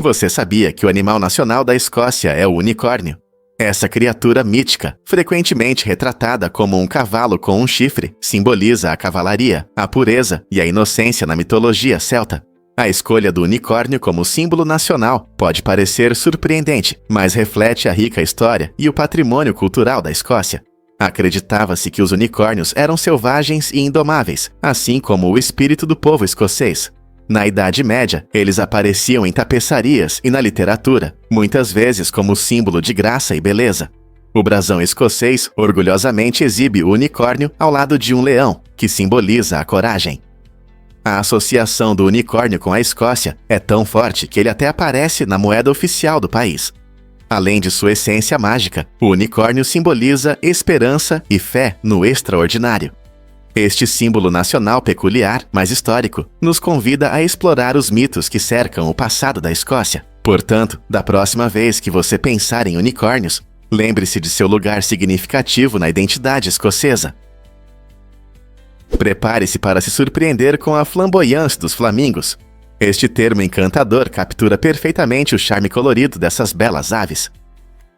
Você sabia que o animal nacional da Escócia é o unicórnio? Essa criatura mítica, frequentemente retratada como um cavalo com um chifre, simboliza a cavalaria, a pureza e a inocência na mitologia celta. A escolha do unicórnio como símbolo nacional pode parecer surpreendente, mas reflete a rica história e o patrimônio cultural da Escócia. Acreditava-se que os unicórnios eram selvagens e indomáveis, assim como o espírito do povo escocês. Na Idade Média, eles apareciam em tapeçarias e na literatura, muitas vezes como símbolo de graça e beleza. O brasão escocês orgulhosamente exibe o unicórnio ao lado de um leão, que simboliza a coragem. A associação do unicórnio com a Escócia é tão forte que ele até aparece na moeda oficial do país. Além de sua essência mágica, o unicórnio simboliza esperança e fé no extraordinário. Este símbolo nacional peculiar, mas histórico, nos convida a explorar os mitos que cercam o passado da Escócia. Portanto, da próxima vez que você pensar em unicórnios, lembre-se de seu lugar significativo na identidade escocesa. Prepare-se para se surpreender com a flamboyance dos flamingos. Este termo encantador captura perfeitamente o charme colorido dessas belas aves.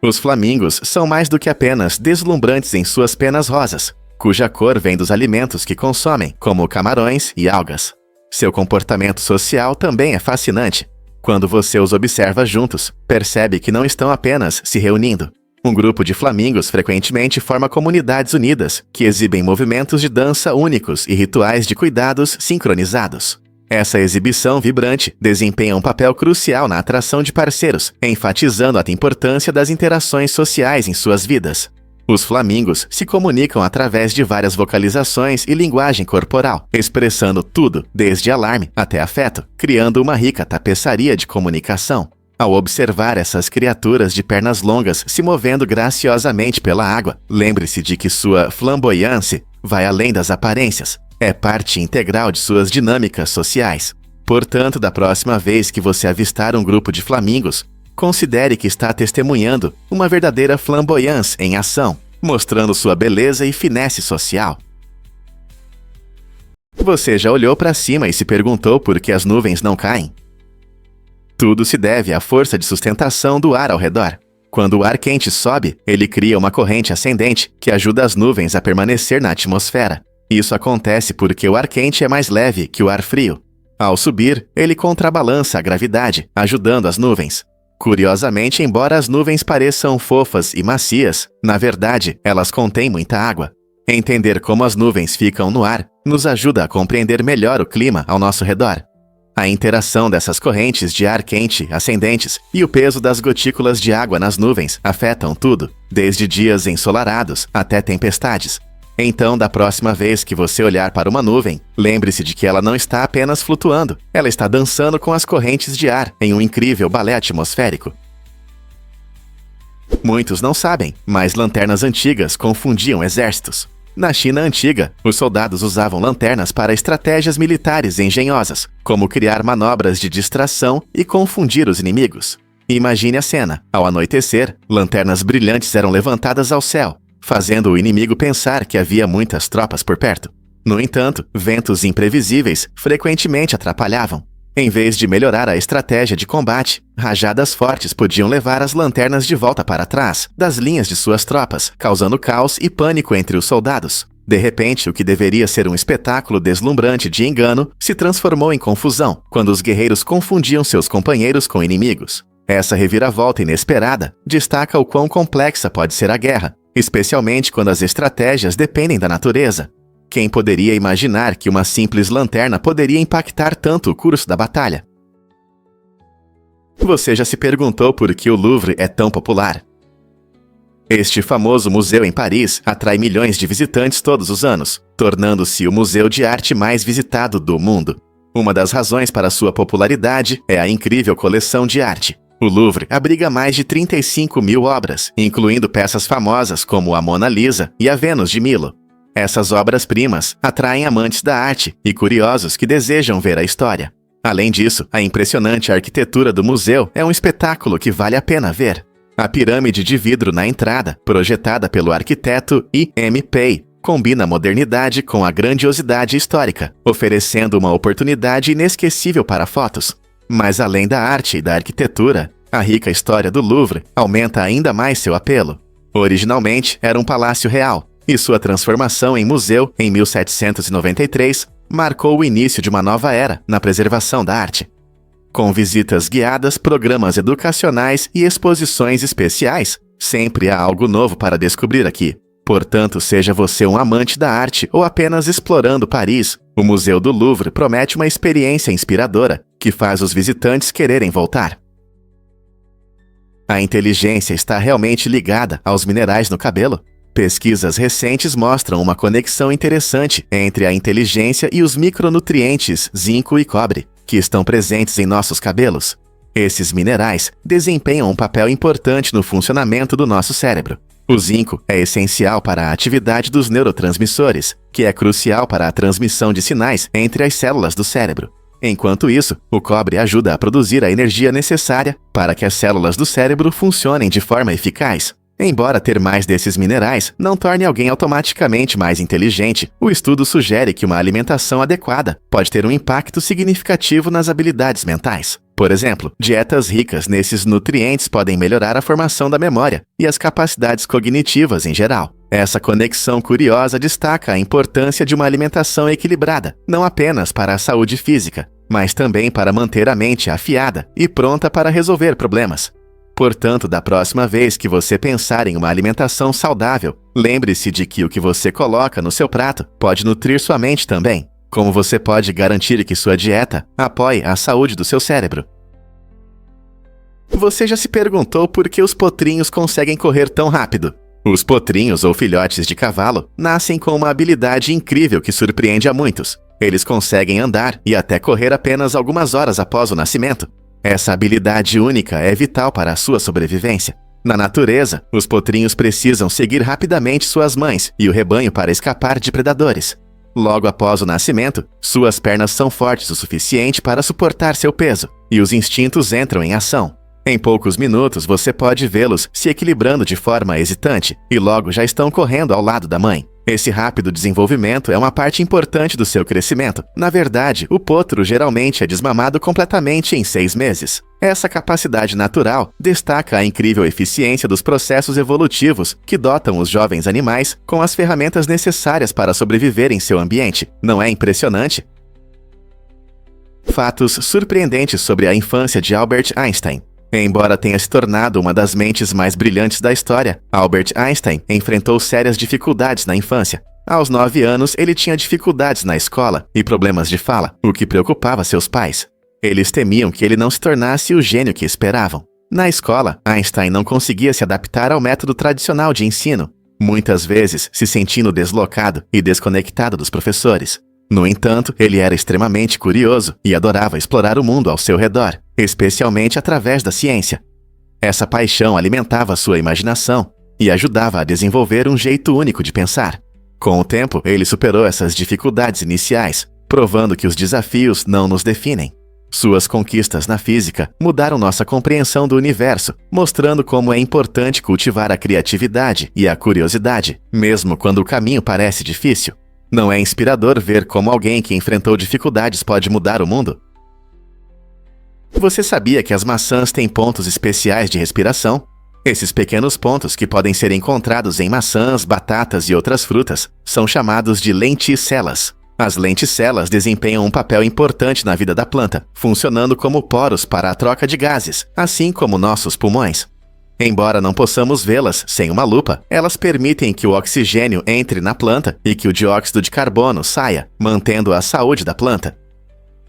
Os flamingos são mais do que apenas deslumbrantes em suas penas rosas, cuja cor vem dos alimentos que consomem, como camarões e algas. Seu comportamento social também é fascinante. Quando você os observa juntos, percebe que não estão apenas se reunindo. Um grupo de flamingos frequentemente forma comunidades unidas, que exibem movimentos de dança únicos e rituais de cuidados sincronizados. Essa exibição vibrante desempenha um papel crucial na atração de parceiros, enfatizando a importância das interações sociais em suas vidas. Os flamingos se comunicam através de várias vocalizações e linguagem corporal, expressando tudo, desde alarme até afeto, criando uma rica tapeçaria de comunicação. Ao observar essas criaturas de pernas longas se movendo graciosamente pela água, lembre-se de que sua flamboyance vai além das aparências, é parte integral de suas dinâmicas sociais. Portanto, da próxima vez que você avistar um grupo de flamingos, considere que está testemunhando uma verdadeira flamboyance em ação, mostrando sua beleza e finesse social. Você já olhou para cima e se perguntou por que as nuvens não caem? Tudo se deve à força de sustentação do ar ao redor. Quando o ar quente sobe, ele cria uma corrente ascendente que ajuda as nuvens a permanecer na atmosfera. Isso acontece porque o ar quente é mais leve que o ar frio. Ao subir, ele contrabalança a gravidade, ajudando as nuvens. Curiosamente, embora as nuvens pareçam fofas e macias, na verdade, elas contêm muita água. Entender como as nuvens ficam no ar nos ajuda a compreender melhor o clima ao nosso redor. A interação dessas correntes de ar quente ascendentes e o peso das gotículas de água nas nuvens afetam tudo, desde dias ensolarados até tempestades. Então, da próxima vez que você olhar para uma nuvem, lembre-se de que ela não está apenas flutuando, ela está dançando com as correntes de ar em um incrível balé atmosférico. Muitos não sabem, mas lanternas antigas confundiam exércitos. Na China antiga, os soldados usavam lanternas para estratégias militares engenhosas, como criar manobras de distração e confundir os inimigos. Imagine a cena. Ao anoitecer, lanternas brilhantes eram levantadas ao céu, fazendo o inimigo pensar que havia muitas tropas por perto. No entanto, ventos imprevisíveis frequentemente atrapalhavam. Em vez de melhorar a estratégia de combate, rajadas fortes podiam levar as lanternas de volta para trás das linhas de suas tropas, causando caos e pânico entre os soldados. De repente, o que deveria ser um espetáculo deslumbrante de engano se transformou em confusão, quando os guerreiros confundiam seus companheiros com inimigos. Essa reviravolta inesperada destaca o quão complexa pode ser a guerra, especialmente quando as estratégias dependem da natureza. Quem poderia imaginar que uma simples lanterna poderia impactar tanto o curso da batalha? Você já se perguntou por que o Louvre é tão popular? Este famoso museu em Paris atrai milhões de visitantes todos os anos, tornando-se o museu de arte mais visitado do mundo. Uma das razões para sua popularidade é a incrível coleção de arte. O Louvre abriga mais de 35 mil obras, incluindo peças famosas como a Mona Lisa e a Vênus de Milo. Essas obras-primas atraem amantes da arte e curiosos que desejam ver a história. Além disso, a impressionante arquitetura do museu é um espetáculo que vale a pena ver. A pirâmide de vidro na entrada, projetada pelo arquiteto I.M. Pei, combina a modernidade com a grandiosidade histórica, oferecendo uma oportunidade inesquecível para fotos. Mas além da arte e da arquitetura, a rica história do Louvre aumenta ainda mais seu apelo. Originalmente era um palácio real, e sua transformação em museu em 1793 marcou o início de uma nova era na preservação da arte. Com visitas guiadas, programas educacionais e exposições especiais, sempre há algo novo para descobrir aqui. Portanto, seja você um amante da arte ou apenas explorando Paris, o Museu do Louvre promete uma experiência inspiradora que faz os visitantes quererem voltar. A inteligência está realmente ligada aos minerais no cabelo? Pesquisas recentes mostram uma conexão interessante entre a inteligência e os micronutrientes zinco e cobre, que estão presentes em nossos cabelos. Esses minerais desempenham um papel importante no funcionamento do nosso cérebro. O zinco é essencial para a atividade dos neurotransmissores, que é crucial para a transmissão de sinais entre as células do cérebro. Enquanto isso, o cobre ajuda a produzir a energia necessária para que as células do cérebro funcionem de forma eficaz. Embora ter mais desses minerais não torne alguém automaticamente mais inteligente, o estudo sugere que uma alimentação adequada pode ter um impacto significativo nas habilidades mentais. Por exemplo, dietas ricas nesses nutrientes podem melhorar a formação da memória e as capacidades cognitivas em geral. Essa conexão curiosa destaca a importância de uma alimentação equilibrada, não apenas para a saúde física, mas também para manter a mente afiada e pronta para resolver problemas. Portanto, da próxima vez que você pensar em uma alimentação saudável, lembre-se de que o que você coloca no seu prato pode nutrir sua mente também. Como você pode garantir que sua dieta apoie a saúde do seu cérebro? Você já se perguntou por que os potrinhos conseguem correr tão rápido? Os potrinhos, ou filhotes de cavalo, nascem com uma habilidade incrível que surpreende a muitos. Eles conseguem andar e até correr apenas algumas horas após o nascimento. Essa habilidade única é vital para a sua sobrevivência. Na natureza, os potrinhos precisam seguir rapidamente suas mães e o rebanho para escapar de predadores. Logo após o nascimento, suas pernas são fortes o suficiente para suportar seu peso, e os instintos entram em ação. Em poucos minutos, você pode vê-los se equilibrando de forma hesitante, e logo já estão correndo ao lado da mãe. Esse rápido desenvolvimento é uma parte importante do seu crescimento. Na verdade, o potro geralmente é desmamado completamente em 6 meses. Essa capacidade natural destaca a incrível eficiência dos processos evolutivos que dotam os jovens animais com as ferramentas necessárias para sobreviver em seu ambiente. Não é impressionante? Fatos surpreendentes sobre a infância de Albert Einstein. Embora tenha se tornado uma das mentes mais brilhantes da história, Albert Einstein enfrentou sérias dificuldades na infância. Aos 9 anos, ele tinha dificuldades na escola e problemas de fala, o que preocupava seus pais. Eles temiam que ele não se tornasse o gênio que esperavam. Na escola, Einstein não conseguia se adaptar ao método tradicional de ensino, muitas vezes se sentindo deslocado e desconectado dos professores. No entanto, ele era extremamente curioso e adorava explorar o mundo ao seu redor, especialmente através da ciência. Essa paixão alimentava sua imaginação e ajudava a desenvolver um jeito único de pensar. Com o tempo, ele superou essas dificuldades iniciais, provando que os desafios não nos definem. Suas conquistas na física mudaram nossa compreensão do universo, mostrando como é importante cultivar a criatividade e a curiosidade, mesmo quando o caminho parece difícil. Não é inspirador ver como alguém que enfrentou dificuldades pode mudar o mundo? Você sabia que as maçãs têm pontos especiais de respiração? Esses pequenos pontos, que podem ser encontrados em maçãs, batatas e outras frutas, são chamados de lenticelas. As lenticelas desempenham um papel importante na vida da planta, funcionando como poros para a troca de gases, assim como nossos pulmões. Embora não possamos vê-las sem uma lupa, elas permitem que o oxigênio entre na planta e que o dióxido de carbono saia, mantendo a saúde da planta.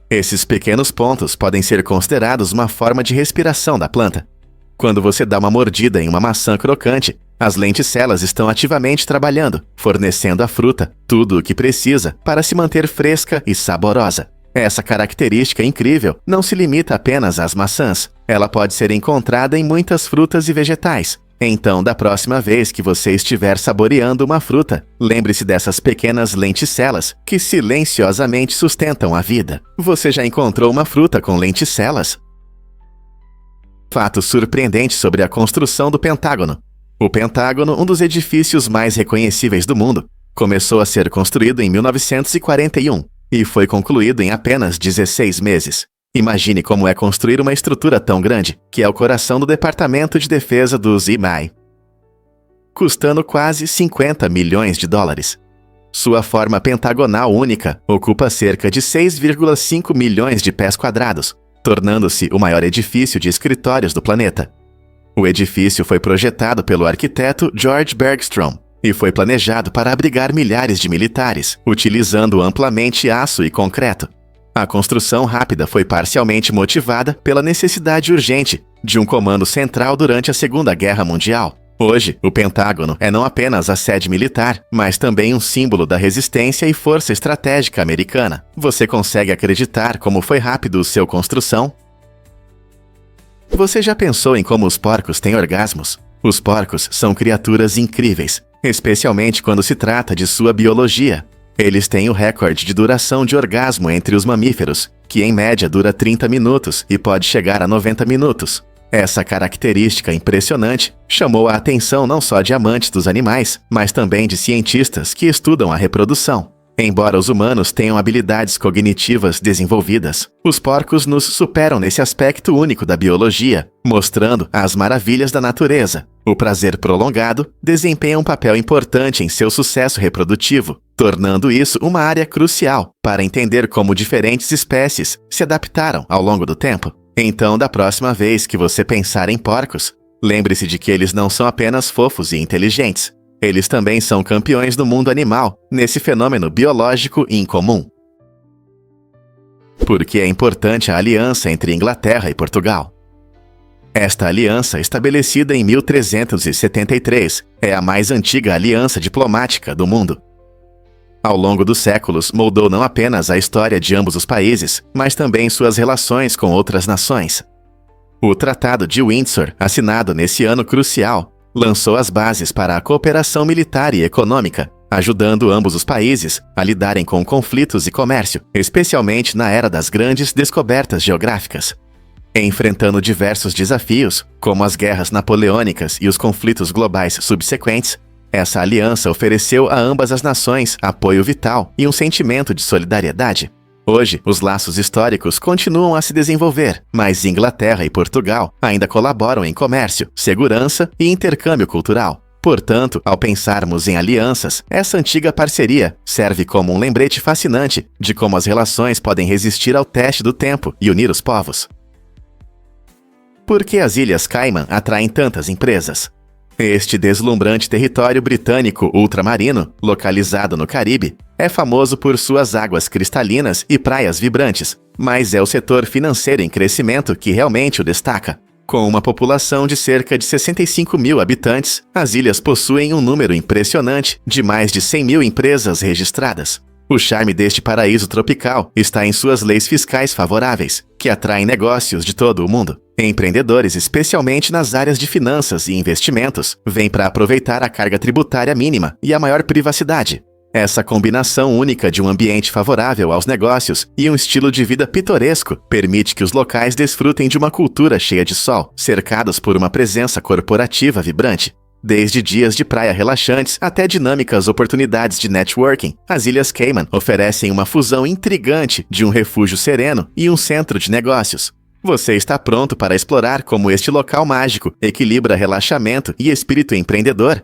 Esses pequenos pontos podem ser considerados uma forma de respiração da planta. Quando você dá uma mordida em uma maçã crocante, as lenticelas estão ativamente trabalhando, fornecendo à fruta tudo o que precisa para se manter fresca e saborosa. Essa característica incrível não se limita apenas às maçãs. Ela pode ser encontrada em muitas frutas e vegetais. Então, da próxima vez que você estiver saboreando uma fruta, lembre-se dessas pequenas lenticelas que silenciosamente sustentam a vida. Você já encontrou uma fruta com lenticelas? Fatos surpreendentes sobre a construção do Pentágono. O Pentágono, um dos edifícios mais reconhecíveis do mundo, começou a ser construído em 1941 e foi concluído em apenas 16 meses. Imagine como é construir uma estrutura tão grande, que é o coração do Departamento de Defesa dos IMAI, custando quase 50 milhões de dólares. Sua forma pentagonal única ocupa cerca de 6,5 milhões de pés quadrados, tornando-se o maior edifício de escritórios do planeta. O edifício foi projetado pelo arquiteto George Bergstrom e foi planejado para abrigar milhares de militares, utilizando amplamente aço e concreto. A construção rápida foi parcialmente motivada pela necessidade urgente de um comando central durante a Segunda Guerra Mundial. Hoje, o Pentágono é não apenas a sede militar, mas também um símbolo da resistência e força estratégica americana. Você consegue acreditar como foi rápido sua construção? Você já pensou em como os porcos têm orgasmos? Os porcos são criaturas incríveis, especialmente quando se trata de sua biologia. Eles têm o recorde de duração de orgasmo entre os mamíferos, que em média dura 30 minutos e pode chegar a 90 minutos. Essa característica impressionante chamou a atenção não só de amantes dos animais, mas também de cientistas que estudam a reprodução. Embora os humanos tenham habilidades cognitivas desenvolvidas, os porcos nos superam nesse aspecto único da biologia, mostrando as maravilhas da natureza. O prazer prolongado desempenha um papel importante em seu sucesso reprodutivo, tornando isso uma área crucial para entender como diferentes espécies se adaptaram ao longo do tempo. Então, da próxima vez que você pensar em porcos, lembre-se de que eles não são apenas fofos e inteligentes. Eles também são campeões do mundo animal, nesse fenômeno biológico incomum. Por que é importante a aliança entre Inglaterra e Portugal? Esta aliança, estabelecida em 1373, é a mais antiga aliança diplomática do mundo. Ao longo dos séculos, moldou não apenas a história de ambos os países, mas também suas relações com outras nações. O Tratado de Windsor, assinado nesse ano crucial, lançou as bases para a cooperação militar e econômica, ajudando ambos os países a lidarem com conflitos e comércio, especialmente na era das grandes descobertas geográficas. Enfrentando diversos desafios, como as guerras napoleônicas e os conflitos globais subsequentes, essa aliança ofereceu a ambas as nações apoio vital e um sentimento de solidariedade. Hoje, os laços históricos continuam a se desenvolver, mas Inglaterra e Portugal ainda colaboram em comércio, segurança e intercâmbio cultural. Portanto, ao pensarmos em alianças, essa antiga parceria serve como um lembrete fascinante de como as relações podem resistir ao teste do tempo e unir os povos. Por que as Ilhas Cayman atraem tantas empresas? Este deslumbrante território britânico ultramarino, localizado no Caribe, é famoso por suas águas cristalinas e praias vibrantes, mas é o setor financeiro em crescimento que realmente o destaca. Com uma população de cerca de 65 mil habitantes, as ilhas possuem um número impressionante de mais de 100 mil empresas registradas. O charme deste paraíso tropical está em suas leis fiscais favoráveis, que atraem negócios de todo o mundo. Empreendedores, especialmente nas áreas de finanças e investimentos, vêm para aproveitar a carga tributária mínima e a maior privacidade. Essa combinação única de um ambiente favorável aos negócios e um estilo de vida pitoresco permite que os locais desfrutem de uma cultura cheia de sol, cercados por uma presença corporativa vibrante. Desde dias de praia relaxantes até dinâmicas oportunidades de networking, as Ilhas Cayman oferecem uma fusão intrigante de um refúgio sereno e um centro de negócios. Você está pronto para explorar como este local mágico equilibra relaxamento e espírito empreendedor?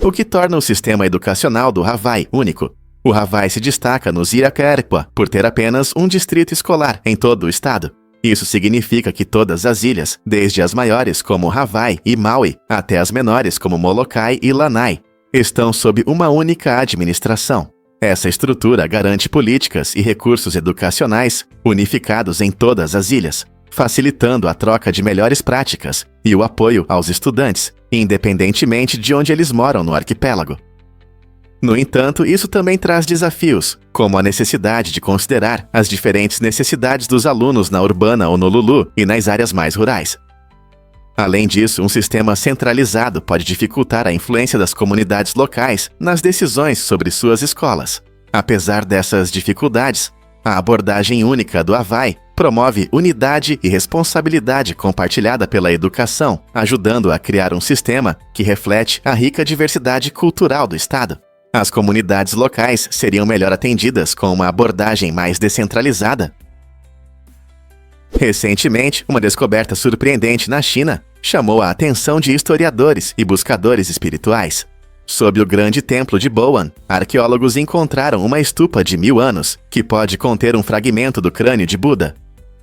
O que torna o sistema educacional do Hawaii único? O Hawaii se destaca nos Iraquarequa por ter apenas um distrito escolar em todo o estado. Isso significa que todas as ilhas, desde as maiores como Hawaii e Maui, até as menores como Molokai e Lanai, estão sob uma única administração. Essa estrutura garante políticas e recursos educacionais unificados em todas as ilhas, facilitando a troca de melhores práticas e o apoio aos estudantes, independentemente de onde eles moram no arquipélago. No entanto, isso também traz desafios, como a necessidade de considerar as diferentes necessidades dos alunos na urbana Honolulu e nas áreas mais rurais. Além disso, um sistema centralizado pode dificultar a influência das comunidades locais nas decisões sobre suas escolas. Apesar dessas dificuldades, a abordagem única do Hawaii promove unidade e responsabilidade compartilhada pela educação, ajudando a criar um sistema que reflete a rica diversidade cultural do estado. As comunidades locais seriam melhor atendidas com uma abordagem mais descentralizada? Recentemente, uma descoberta surpreendente na China chamou a atenção de historiadores e buscadores espirituais. Sob o grande templo de Boan, arqueólogos encontraram uma estupa de 1000 anos, que pode conter um fragmento do crânio de Buda.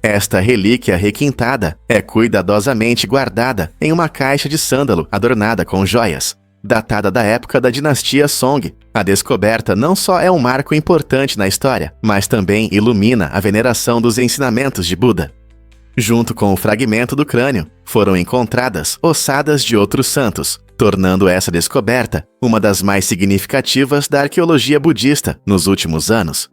Esta relíquia requintada é cuidadosamente guardada em uma caixa de sândalo adornada com joias. Datada da época da dinastia Song, a descoberta não só é um marco importante na história, mas também ilumina a veneração dos ensinamentos de Buda. Junto com o fragmento do crânio, foram encontradas ossadas de outros santos, tornando essa descoberta uma das mais significativas da arqueologia budista nos últimos anos.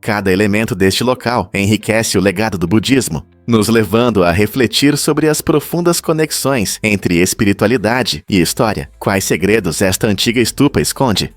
Cada elemento deste local enriquece o legado do budismo, nos levando a refletir sobre as profundas conexões entre espiritualidade e história. Quais segredos esta antiga estupa esconde?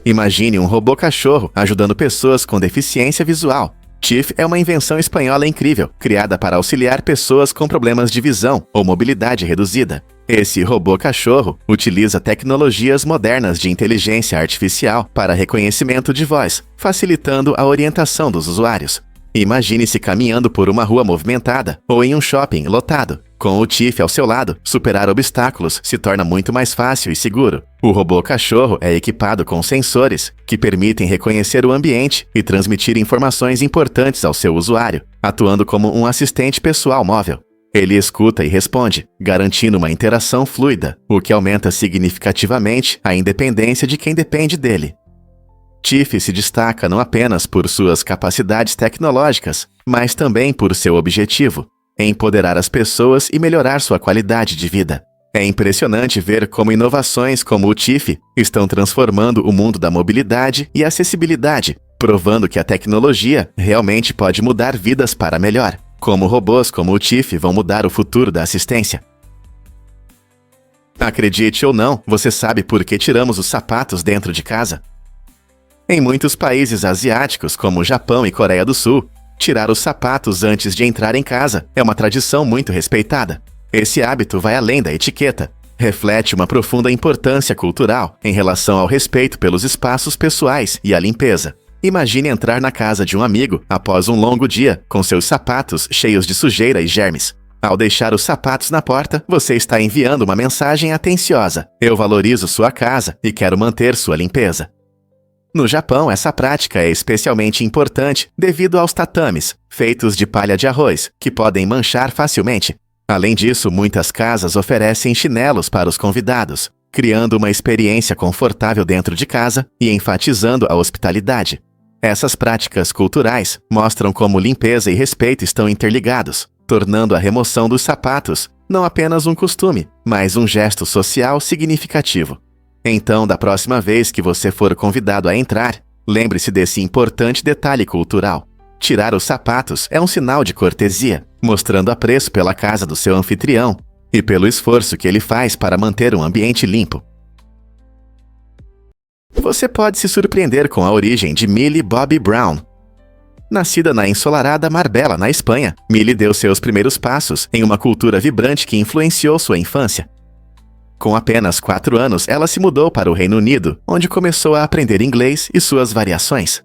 Imagine um robô cachorro ajudando pessoas com deficiência visual. Tiff é uma invenção espanhola incrível, criada para auxiliar pessoas com problemas de visão ou mobilidade reduzida. Esse robô cachorro utiliza tecnologias modernas de inteligência artificial para reconhecimento de voz, facilitando a orientação dos usuários. Imagine-se caminhando por uma rua movimentada ou em um shopping lotado. Com o Tiff ao seu lado, superar obstáculos se torna muito mais fácil e seguro. O robô cachorro é equipado com sensores que permitem reconhecer o ambiente e transmitir informações importantes ao seu usuário, atuando como um assistente pessoal móvel. Ele escuta e responde, garantindo uma interação fluida, o que aumenta significativamente a independência de quem depende dele. Tiff se destaca não apenas por suas capacidades tecnológicas, mas também por seu objetivo: empoderar as pessoas e melhorar sua qualidade de vida. É impressionante ver como inovações como o Tiff estão transformando o mundo da mobilidade e acessibilidade, provando que a tecnologia realmente pode mudar vidas para melhor. Como robôs como o Tiff vão mudar o futuro da assistência. Acredite ou não, você sabe por que tiramos os sapatos dentro de casa? Em muitos países asiáticos, como Japão e Coreia do Sul, tirar os sapatos antes de entrar em casa é uma tradição muito respeitada. Esse hábito vai além da etiqueta. Reflete uma profunda importância cultural em relação ao respeito pelos espaços pessoais e a limpeza. Imagine entrar na casa de um amigo após um longo dia, com seus sapatos cheios de sujeira e germes. Ao deixar os sapatos na porta, você está enviando uma mensagem atenciosa: eu valorizo sua casa e quero manter sua limpeza. No Japão, essa prática é especialmente importante devido aos tatames, feitos de palha de arroz, que podem manchar facilmente. Além disso, muitas casas oferecem chinelos para os convidados, criando uma experiência confortável dentro de casa e enfatizando a hospitalidade. Essas práticas culturais mostram como limpeza e respeito estão interligados, tornando a remoção dos sapatos não apenas um costume, mas um gesto social significativo. Então, da próxima vez que você for convidado a entrar, lembre-se desse importante detalhe cultural. Tirar os sapatos é um sinal de cortesia, mostrando apreço pela casa do seu anfitrião e pelo esforço que ele faz para manter um ambiente limpo. Você pode se surpreender com a origem de Millie Bobby Brown. Nascida na ensolarada Marbella, na Espanha, Millie deu seus primeiros passos em uma cultura vibrante que influenciou sua infância. Com apenas 4 anos, ela se mudou para o Reino Unido, onde começou a aprender inglês e suas variações.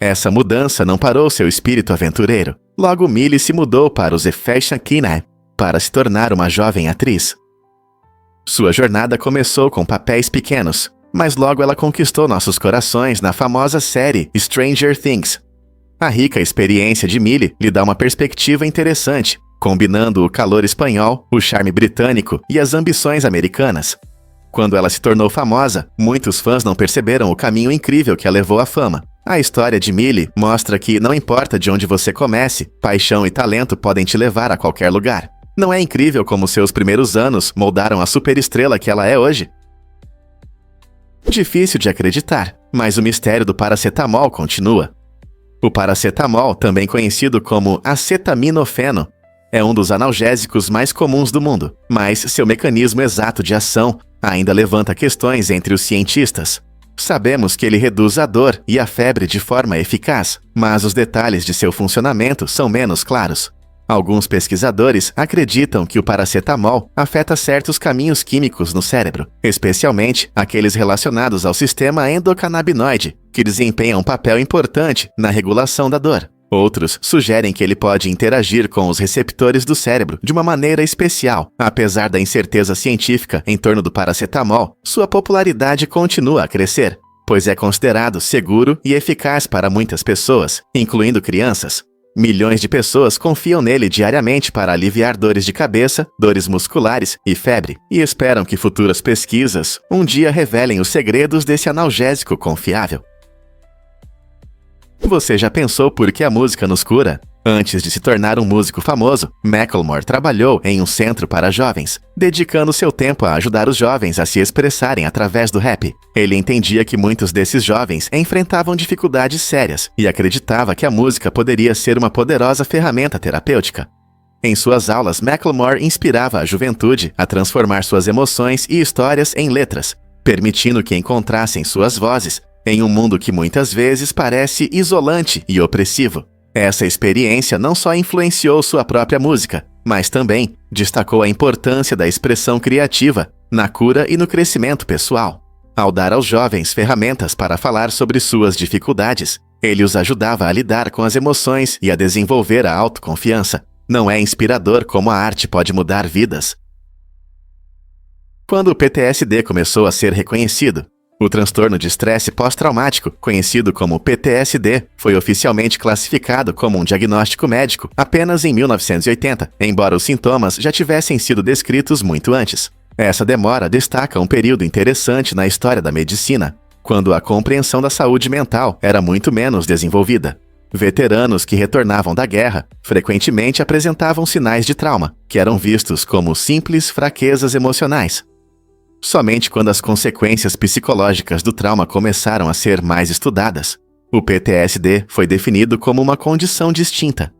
Essa mudança não parou seu espírito aventureiro. Logo, Millie se mudou para os Fashion Kina para se tornar uma jovem atriz. Sua jornada começou com papéis pequenos, mas logo ela conquistou nossos corações na famosa série Stranger Things. A rica experiência de Millie lhe dá uma perspectiva interessante, combinando o calor espanhol, o charme britânico e as ambições americanas. Quando ela se tornou famosa, muitos fãs não perceberam o caminho incrível que a levou à fama. A história de Millie mostra que não importa de onde você comece, paixão e talento podem te levar a qualquer lugar. Não é incrível como seus primeiros anos moldaram a superestrela que ela é hoje? Difícil de acreditar, mas o mistério do paracetamol continua. O paracetamol, também conhecido como acetaminofeno, é um dos analgésicos mais comuns do mundo, mas seu mecanismo exato de ação ainda levanta questões entre os cientistas. Sabemos que ele reduz a dor e a febre de forma eficaz, mas os detalhes de seu funcionamento são menos claros. Alguns pesquisadores acreditam que o paracetamol afeta certos caminhos químicos no cérebro, especialmente aqueles relacionados ao sistema endocannabinoide, que desempenham um papel importante na regulação da dor. Outros sugerem que ele pode interagir com os receptores do cérebro de uma maneira especial. Apesar da incerteza científica em torno do paracetamol, sua popularidade continua a crescer, pois é considerado seguro e eficaz para muitas pessoas, incluindo crianças. Milhões de pessoas confiam nele diariamente para aliviar dores de cabeça, dores musculares e febre, e esperam que futuras pesquisas um dia revelem os segredos desse analgésico confiável. Você já pensou por que a música nos cura? Antes de se tornar um músico famoso, Macklemore trabalhou em um centro para jovens, dedicando seu tempo a ajudar os jovens a se expressarem através do rap. Ele entendia que muitos desses jovens enfrentavam dificuldades sérias e acreditava que a música poderia ser uma poderosa ferramenta terapêutica. Em suas aulas, Macklemore inspirava a juventude a transformar suas emoções e histórias em letras, permitindo que encontrassem suas vozes em um mundo que muitas vezes parece isolante e opressivo. Essa experiência não só influenciou sua própria música, mas também destacou a importância da expressão criativa na cura e no crescimento pessoal. Ao dar aos jovens ferramentas para falar sobre suas dificuldades, ele os ajudava a lidar com as emoções e a desenvolver a autoconfiança. Não é inspirador como a arte pode mudar vidas? Quando o PTSD começou a ser reconhecido, o transtorno de estresse pós-traumático, conhecido como PTSD, foi oficialmente classificado como um diagnóstico médico apenas em 1980, embora os sintomas já tivessem sido descritos muito antes. Essa demora destaca um período interessante na história da medicina, quando a compreensão da saúde mental era muito menos desenvolvida. Veteranos que retornavam da guerra frequentemente apresentavam sinais de trauma, que eram vistos como simples fraquezas emocionais. Somente quando as consequências psicológicas do trauma começaram a ser mais estudadas, o PTSD foi definido como uma condição distinta.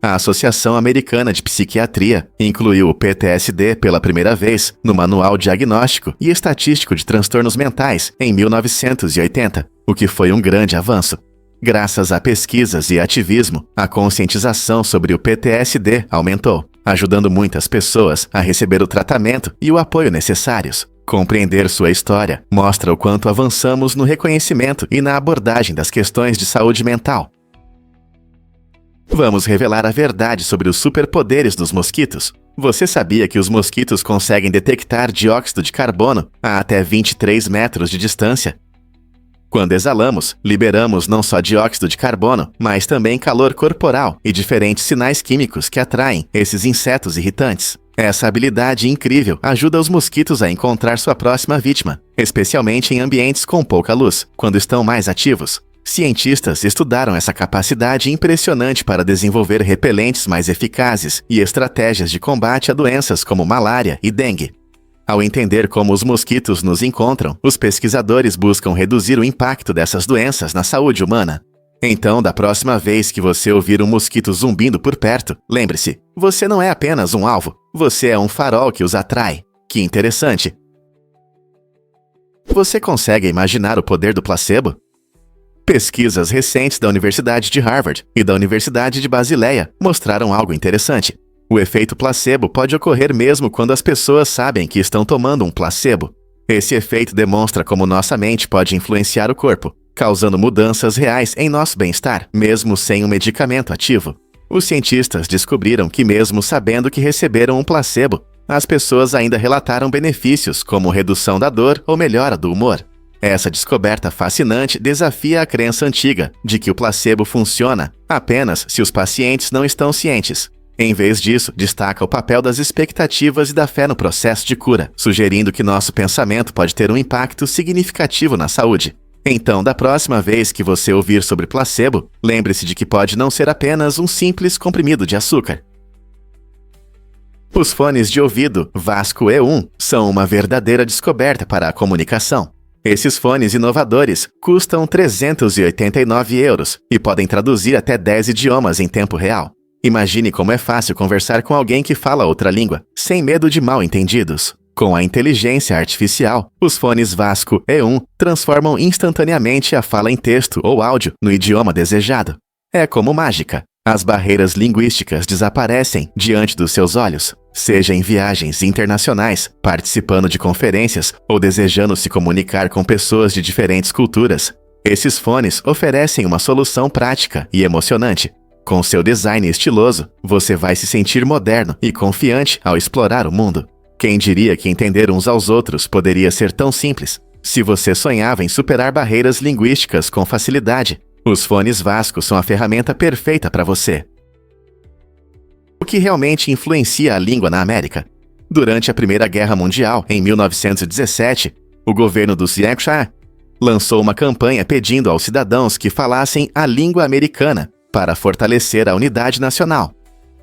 A Associação Americana de Psiquiatria incluiu o PTSD pela primeira vez no Manual Diagnóstico e Estatístico de Transtornos Mentais em 1980, o que foi um grande avanço. Graças a pesquisas e ativismo, a conscientização sobre o PTSD aumentou, ajudando muitas pessoas a receber o tratamento e o apoio necessários. Compreender sua história mostra o quanto avançamos no reconhecimento e na abordagem das questões de saúde mental. Vamos revelar a verdade sobre os superpoderes dos mosquitos. Você sabia que os mosquitos conseguem detectar dióxido de carbono a até 23 metros de distância? Quando exalamos, liberamos não só dióxido de carbono, mas também calor corporal e diferentes sinais químicos que atraem esses insetos irritantes. Essa habilidade incrível ajuda os mosquitos a encontrar sua próxima vítima, especialmente em ambientes com pouca luz, quando estão mais ativos. Cientistas estudaram essa capacidade impressionante para desenvolver repelentes mais eficazes e estratégias de combate a doenças como malária e dengue. Ao entender como os mosquitos nos encontram, os pesquisadores buscam reduzir o impacto dessas doenças na saúde humana. Então, da próxima vez que você ouvir um mosquito zumbindo por perto, lembre-se, você não é apenas um alvo, você é um farol que os atrai. Que interessante! Você consegue imaginar o poder do placebo? Pesquisas recentes da Universidade de Harvard e da Universidade de Basileia mostraram algo interessante. O efeito placebo pode ocorrer mesmo quando as pessoas sabem que estão tomando um placebo. Esse efeito demonstra como nossa mente pode influenciar o corpo, causando mudanças reais em nosso bem-estar, mesmo sem um medicamento ativo. Os cientistas descobriram que mesmo sabendo que receberam um placebo, as pessoas ainda relataram benefícios como redução da dor ou melhora do humor. Essa descoberta fascinante desafia a crença antiga de que o placebo funciona apenas se os pacientes não estão cientes. Em vez disso, destaca o papel das expectativas e da fé no processo de cura, sugerindo que nosso pensamento pode ter um impacto significativo na saúde. Então, da próxima vez que você ouvir sobre placebo, lembre-se de que pode não ser apenas um simples comprimido de açúcar. Os fones de ouvido Vasco E1 são uma verdadeira descoberta para a comunicação. Esses fones inovadores custam 389 € e podem traduzir até 10 idiomas em tempo real. Imagine como é fácil conversar com alguém que fala outra língua, sem medo de mal-entendidos. Com a inteligência artificial, os fones Vasco E1 transformam instantaneamente a fala em texto ou áudio no idioma desejado. É como mágica. As barreiras linguísticas desaparecem diante dos seus olhos, seja em viagens internacionais, participando de conferências ou desejando se comunicar com pessoas de diferentes culturas. Esses fones oferecem uma solução prática e emocionante. Com seu design estiloso, você vai se sentir moderno e confiante ao explorar o mundo. Quem diria que entender uns aos outros poderia ser tão simples? Se você sonhava em superar barreiras linguísticas com facilidade, os fones Vasco são a ferramenta perfeita para você. O que realmente influencia a língua na América? Durante a Primeira Guerra Mundial, em 1917, o governo do Chiang Kai lançou uma campanha pedindo aos cidadãos que falassem a língua americana para fortalecer a unidade nacional.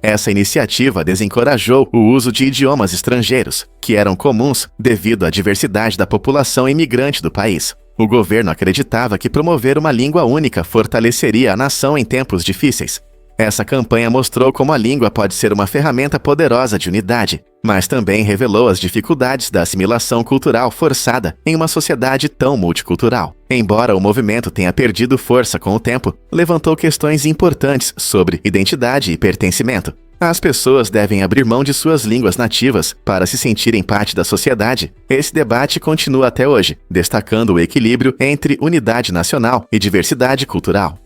Essa iniciativa desencorajou o uso de idiomas estrangeiros, que eram comuns devido à diversidade da população imigrante do país. O governo acreditava que promover uma língua única fortaleceria a nação em tempos difíceis. Essa campanha mostrou como a língua pode ser uma ferramenta poderosa de unidade, mas também revelou as dificuldades da assimilação cultural forçada em uma sociedade tão multicultural. Embora o movimento tenha perdido força com o tempo, levantou questões importantes sobre identidade e pertencimento. As pessoas devem abrir mão de suas línguas nativas para se sentirem parte da sociedade. Esse debate continua até hoje, destacando o equilíbrio entre unidade nacional e diversidade cultural.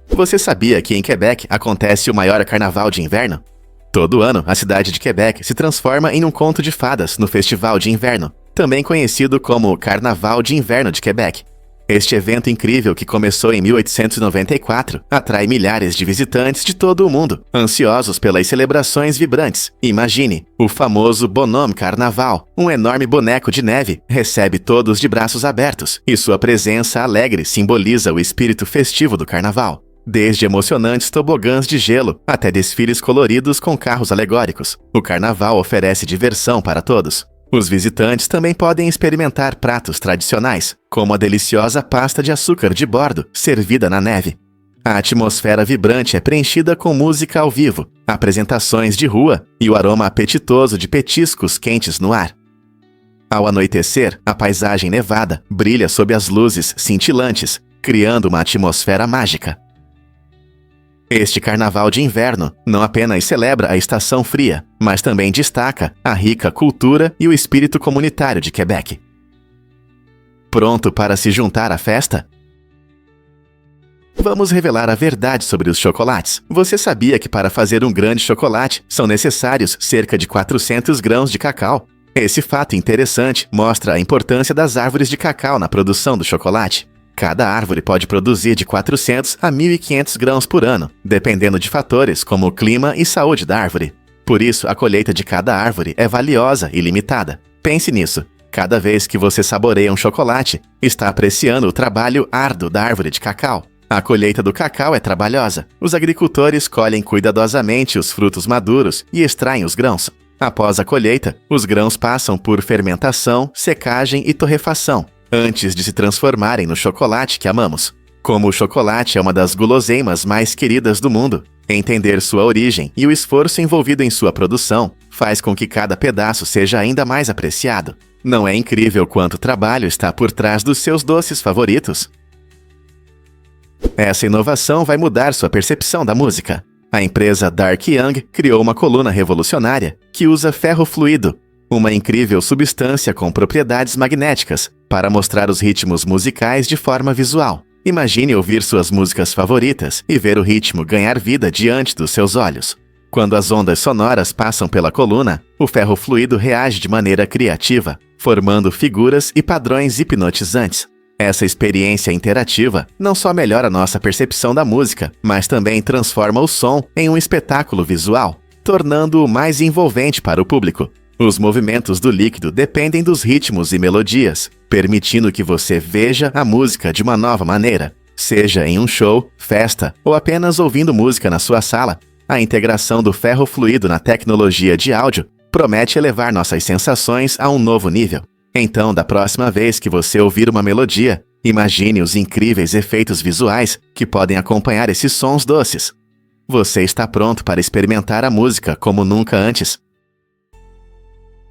Você sabia que em Quebec acontece o maior carnaval de inverno? Todo ano, a cidade de Quebec se transforma em um conto de fadas no Festival de Inverno, também conhecido como Carnaval de Inverno de Quebec. Este evento incrível, que começou em 1894, atrai milhares de visitantes de todo o mundo, ansiosos pelas celebrações vibrantes. Imagine, o famoso Bonhomme Carnaval, um enorme boneco de neve, recebe todos de braços abertos, e sua presença alegre simboliza o espírito festivo do carnaval. Desde emocionantes tobogãs de gelo até desfiles coloridos com carros alegóricos, o carnaval oferece diversão para todos. Os visitantes também podem experimentar pratos tradicionais, como a deliciosa pasta de açúcar de bordo, servida na neve. A atmosfera vibrante é preenchida com música ao vivo, apresentações de rua e o aroma apetitoso de petiscos quentes no ar. Ao anoitecer, a paisagem nevada brilha sob as luzes cintilantes, criando uma atmosfera mágica. Este carnaval de inverno não apenas celebra a estação fria, mas também destaca a rica cultura e o espírito comunitário de Quebec. Pronto para se juntar à festa? Vamos revelar a verdade sobre os chocolates. Você sabia que para fazer um grande chocolate são necessários cerca de 400 grãos de cacau? Esse fato interessante mostra a importância das árvores de cacau na produção do chocolate. Cada árvore pode produzir de 400 a 1.500 grãos por ano, dependendo de fatores como o clima e saúde da árvore. Por isso, a colheita de cada árvore é valiosa e limitada. Pense nisso. Cada vez que você saboreia um chocolate, está apreciando o trabalho árduo da árvore de cacau. A colheita do cacau é trabalhosa. Os agricultores colhem cuidadosamente os frutos maduros e extraem os grãos. Após a colheita, os grãos passam por fermentação, secagem e torrefação, antes de se transformarem no chocolate que amamos. Como o chocolate é uma das guloseimas mais queridas do mundo, entender sua origem e o esforço envolvido em sua produção faz com que cada pedaço seja ainda mais apreciado. Não é incrível quanto trabalho está por trás dos seus doces favoritos? Essa inovação vai mudar sua percepção da música. A empresa Dark Young criou uma coluna revolucionária que usa ferro fluido, uma incrível substância com propriedades magnéticas, para mostrar os ritmos musicais de forma visual. Imagine ouvir suas músicas favoritas e ver o ritmo ganhar vida diante dos seus olhos. Quando as ondas sonoras passam pela coluna, o ferro fluido reage de maneira criativa, formando figuras e padrões hipnotizantes. Essa experiência interativa não só melhora nossa percepção da música, mas também transforma o som em um espetáculo visual, tornando-o mais envolvente para o público. Os movimentos do líquido dependem dos ritmos e melodias, permitindo que você veja a música de uma nova maneira. Seja em um show, festa ou apenas ouvindo música na sua sala, a integração do ferro fluido na tecnologia de áudio promete elevar nossas sensações a um novo nível. Então, da próxima vez que você ouvir uma melodia, imagine os incríveis efeitos visuais que podem acompanhar esses sons doces. Você está pronto para experimentar a música como nunca antes?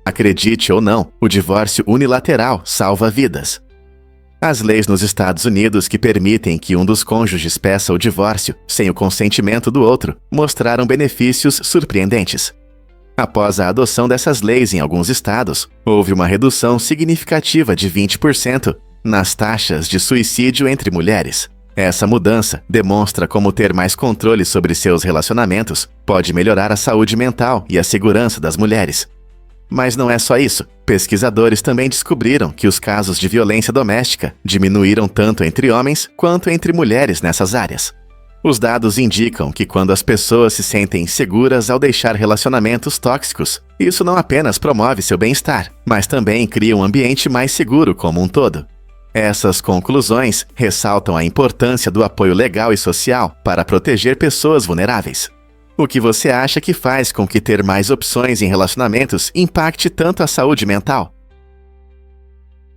Acredite ou não, o divórcio unilateral salva vidas. As leis nos Estados Unidos que permitem que um dos cônjuges peça o divórcio sem o consentimento do outro mostraram benefícios surpreendentes. Após a adoção dessas leis em alguns estados, houve uma redução significativa de 20% nas taxas de suicídio entre mulheres. Essa mudança demonstra como ter mais controle sobre seus relacionamentos pode melhorar a saúde mental e a segurança das mulheres. Mas não é só isso. Pesquisadores também descobriram que os casos de violência doméstica diminuíram tanto entre homens quanto entre mulheres nessas áreas. Os dados indicam que quando as pessoas se sentem seguras ao deixar relacionamentos tóxicos, isso não apenas promove seu bem-estar, mas também cria um ambiente mais seguro como um todo. Essas conclusões ressaltam a importância do apoio legal e social para proteger pessoas vulneráveis. O que você acha que faz com que ter mais opções em relacionamentos impacte tanto a saúde mental?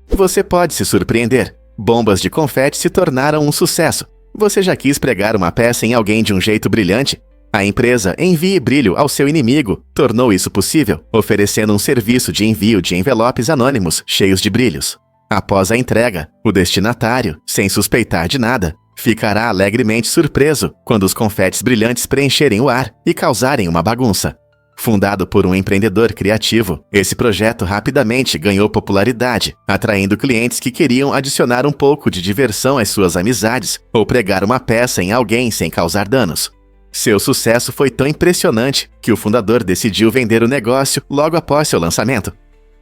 Você pode se surpreender. Bombas de confete se tornaram um sucesso. Você já quis pregar uma peça em alguém de um jeito brilhante? A empresa Envie Brilho ao seu inimigo tornou isso possível, oferecendo um serviço de envio de envelopes anônimos cheios de brilhos. Após a entrega, o destinatário, sem suspeitar de nada, ficará alegremente surpreso quando os confetes brilhantes preencherem o ar e causarem uma bagunça. Fundado por um empreendedor criativo, esse projeto rapidamente ganhou popularidade, atraindo clientes que queriam adicionar um pouco de diversão às suas amizades ou pregar uma peça em alguém sem causar danos. Seu sucesso foi tão impressionante que o fundador decidiu vender o negócio logo após seu lançamento.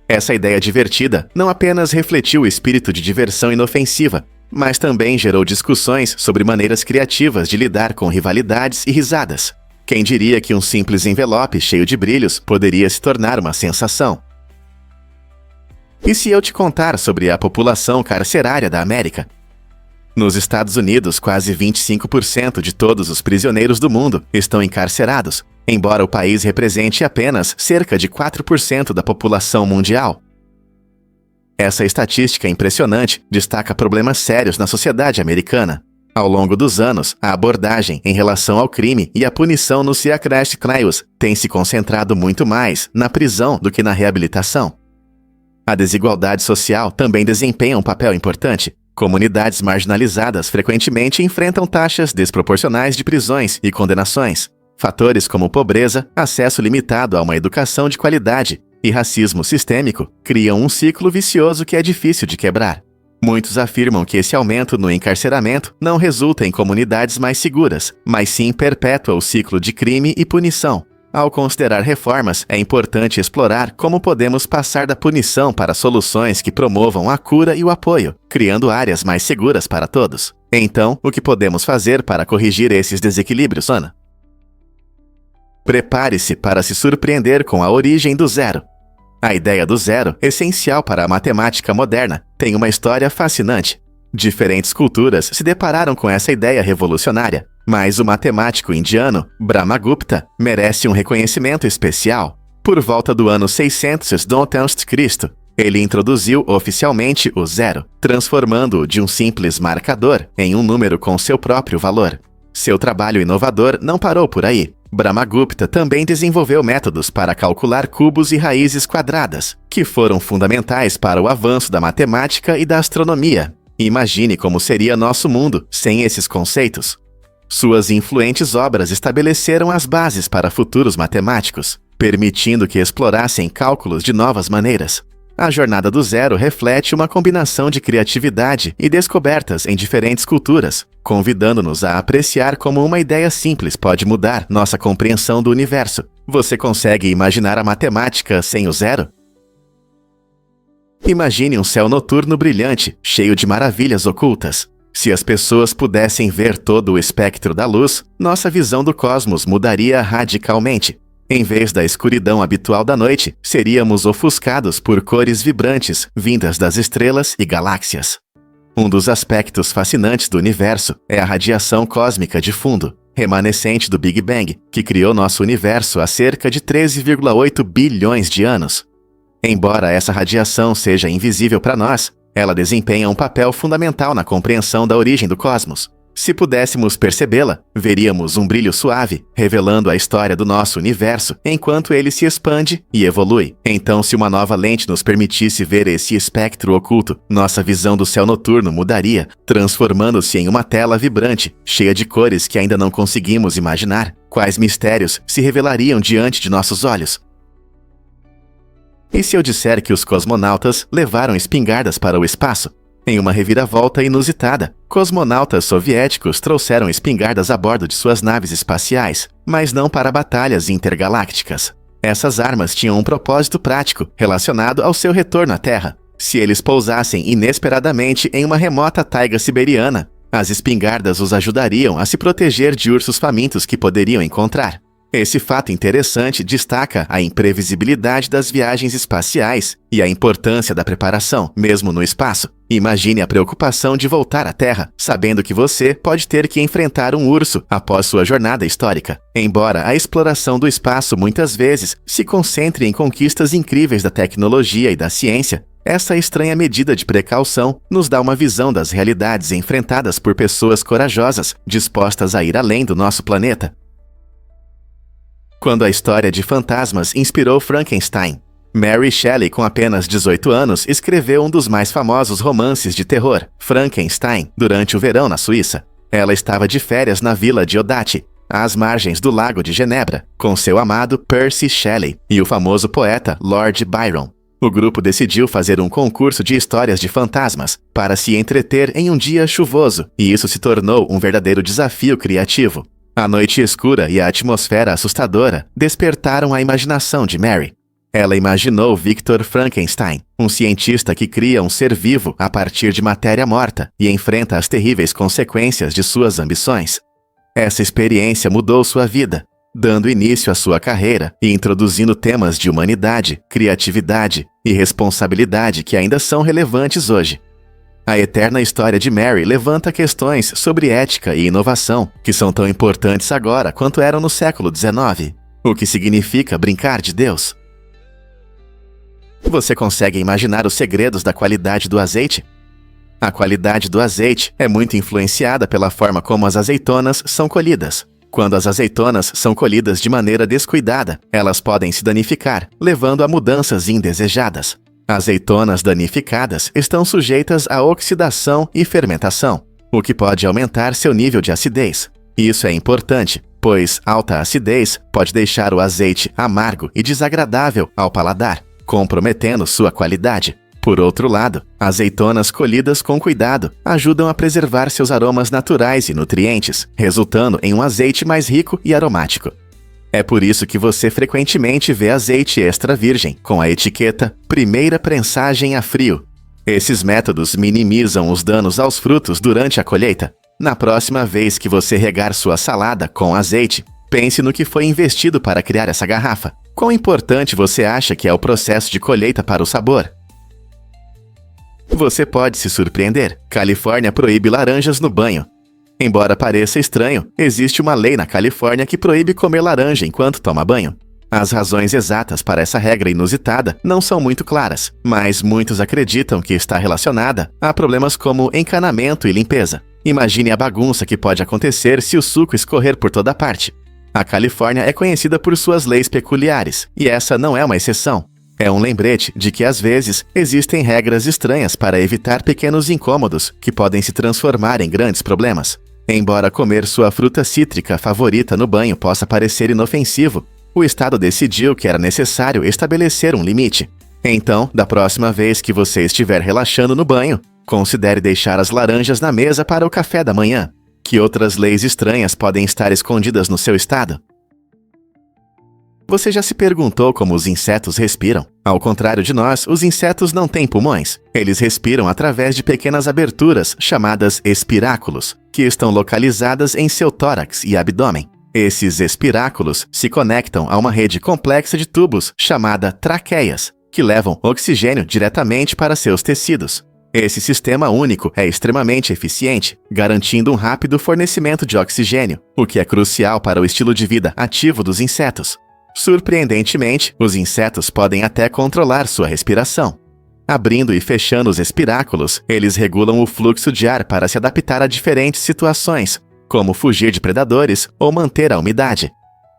Essa ideia divertida não apenas refletiu o espírito de diversão inofensiva, mas também gerou discussões sobre maneiras criativas de lidar com rivalidades e risadas. Quem diria que um simples envelope cheio de brilhos poderia se tornar uma sensação? E se eu te contar sobre a população carcerária da América? Nos Estados Unidos, quase 25% de todos os prisioneiros do mundo estão encarcerados, embora o país represente apenas cerca de 4% da população mundial. Essa estatística impressionante destaca problemas sérios na sociedade americana. Ao longo dos anos, a abordagem em relação ao crime e a punição nos crimes tem se concentrado muito mais na prisão do que na reabilitação. A desigualdade social também desempenha um papel importante. Comunidades marginalizadas frequentemente enfrentam taxas desproporcionais de prisões e condenações. Fatores como pobreza, acesso limitado a uma educação de qualidade e racismo sistêmico criam um ciclo vicioso que é difícil de quebrar. Muitos afirmam que esse aumento no encarceramento não resulta em comunidades mais seguras, mas sim perpétua o ciclo de crime e punição. Ao considerar reformas, é importante explorar como podemos passar da punição para soluções que promovam a cura e o apoio, criando áreas mais seguras para todos. Então, o que podemos fazer para corrigir esses desequilíbrios, Ana? Prepare-se para se surpreender com a origem do zero. A ideia do zero, essencial para a matemática moderna, tem uma história fascinante. Diferentes culturas se depararam com essa ideia revolucionária, mas o matemático indiano Brahmagupta merece um reconhecimento especial. Por volta do ano 600 d.C., ele introduziu oficialmente o zero, transformando-o de um simples marcador em um número com seu próprio valor. Seu trabalho inovador não parou por aí. Brahmagupta também desenvolveu métodos para calcular cubos e raízes quadradas, que foram fundamentais para o avanço da matemática e da astronomia. Imagine como seria nosso mundo sem esses conceitos. Suas influentes obras estabeleceram as bases para futuros matemáticos, permitindo que explorassem cálculos de novas maneiras. A jornada do zero reflete uma combinação de criatividade e descobertas em diferentes culturas, convidando-nos a apreciar como uma ideia simples pode mudar nossa compreensão do universo. Você consegue imaginar a matemática sem o zero? Imagine um céu noturno brilhante, cheio de maravilhas ocultas. Se as pessoas pudessem ver todo o espectro da luz, nossa visão do cosmos mudaria radicalmente. Em vez da escuridão habitual da noite, seríamos ofuscados por cores vibrantes vindas das estrelas e galáxias. Um dos aspectos fascinantes do universo é a radiação cósmica de fundo, remanescente do Big Bang, que criou nosso universo há cerca de 13,8 bilhões de anos. Embora essa radiação seja invisível para nós, ela desempenha um papel fundamental na compreensão da origem do cosmos. Se pudéssemos percebê-la, veríamos um brilho suave, revelando a história do nosso universo enquanto ele se expande e evolui. Então, se uma nova lente nos permitisse ver esse espectro oculto, nossa visão do céu noturno mudaria, transformando-se em uma tela vibrante, cheia de cores que ainda não conseguimos imaginar. Quais mistérios se revelariam diante de nossos olhos? E se eu disser que os cosmonautas levaram espingardas para o espaço? Em uma reviravolta inusitada, cosmonautas soviéticos trouxeram espingardas a bordo de suas naves espaciais, mas não para batalhas intergalácticas. Essas armas tinham um propósito prático relacionado ao seu retorno à Terra. Se eles pousassem inesperadamente em uma remota taiga siberiana, as espingardas os ajudariam a se proteger de ursos famintos que poderiam encontrar. Esse fato interessante destaca a imprevisibilidade das viagens espaciais e a importância da preparação, mesmo no espaço. Imagine a preocupação de voltar à Terra, sabendo que você pode ter que enfrentar um urso após sua jornada histórica. Embora a exploração do espaço muitas vezes se concentre em conquistas incríveis da tecnologia e da ciência, essa estranha medida de precaução nos dá uma visão das realidades enfrentadas por pessoas corajosas, dispostas a ir além do nosso planeta. Quando a história de fantasmas inspirou Frankenstein, Mary Shelley, com apenas 18 anos, escreveu um dos mais famosos romances de terror, Frankenstein, durante o verão na Suíça. Ela estava de férias na vila de Odate, às margens do Lago de Genebra, com seu amado Percy Shelley e o famoso poeta Lord Byron. O grupo decidiu fazer um concurso de histórias de fantasmas para se entreter em um dia chuvoso, e isso se tornou um verdadeiro desafio criativo. A noite escura e a atmosfera assustadora despertaram a imaginação de Mary. Ela imaginou Victor Frankenstein, um cientista que cria um ser vivo a partir de matéria morta e enfrenta as terríveis consequências de suas ambições. Essa experiência mudou sua vida, dando início à sua carreira e introduzindo temas de humanidade, criatividade e responsabilidade que ainda são relevantes hoje. A eterna história de Mary levanta questões sobre ética e inovação, que são tão importantes agora quanto eram no século XIX. O que significa brincar de Deus? Você consegue imaginar os segredos da qualidade do azeite? A qualidade do azeite é muito influenciada pela forma como as azeitonas são colhidas. Quando as azeitonas são colhidas de maneira descuidada, elas podem se danificar, levando a mudanças indesejadas. Azeitonas danificadas estão sujeitas à oxidação e fermentação, o que pode aumentar seu nível de acidez. Isso é importante, pois alta acidez pode deixar o azeite amargo e desagradável ao paladar, comprometendo sua qualidade. Por outro lado, azeitonas colhidas com cuidado ajudam a preservar seus aromas naturais e nutrientes, resultando em um azeite mais rico e aromático. É por isso que você frequentemente vê azeite extra virgem, com a etiqueta Primeira Prensagem a Frio. Esses métodos minimizam os danos aos frutos durante a colheita. Na próxima vez que você regar sua salada com azeite, pense no que foi investido para criar essa garrafa. Quão importante você acha que é o processo de colheita para o sabor? Você pode se surpreender. Califórnia proíbe laranjas no banho. Embora pareça estranho, existe uma lei na Califórnia que proíbe comer laranja enquanto toma banho. As razões exatas para essa regra inusitada não são muito claras, mas muitos acreditam que está relacionada a problemas como encanamento e limpeza. Imagine a bagunça que pode acontecer se o suco escorrer por toda parte. A Califórnia é conhecida por suas leis peculiares, e essa não é uma exceção. É um lembrete de que, às vezes, existem regras estranhas para evitar pequenos incômodos que podem se transformar em grandes problemas. Embora comer sua fruta cítrica favorita no banho possa parecer inofensivo, o Estado decidiu que era necessário estabelecer um limite. Então, da próxima vez que você estiver relaxando no banho, considere deixar as laranjas na mesa para o café da manhã. Que outras leis estranhas podem estar escondidas no seu estado? Você já se perguntou como os insetos respiram? Ao contrário de nós, os insetos não têm pulmões. Eles respiram através de pequenas aberturas, chamadas espiráculos, que estão localizadas em seu tórax e abdômen. Esses espiráculos se conectam a uma rede complexa de tubos, chamada traqueias, que levam oxigênio diretamente para seus tecidos. Esse sistema único é extremamente eficiente, garantindo um rápido fornecimento de oxigênio, o que é crucial para o estilo de vida ativo dos insetos. Surpreendentemente, os insetos podem até controlar sua respiração. Abrindo e fechando os espiráculos, eles regulam o fluxo de ar para se adaptar a diferentes situações, como fugir de predadores ou manter a umidade.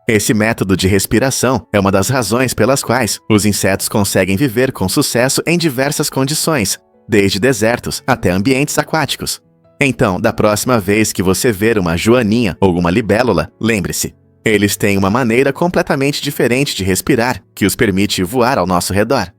Esse método de respiração é uma das razões pelas quais os insetos conseguem viver com sucesso em diversas condições, desde desertos até ambientes aquáticos. Então, da próxima vez que você ver uma joaninha ou uma libélula, lembre-se, eles têm uma maneira completamente diferente de respirar que os permite voar ao nosso redor.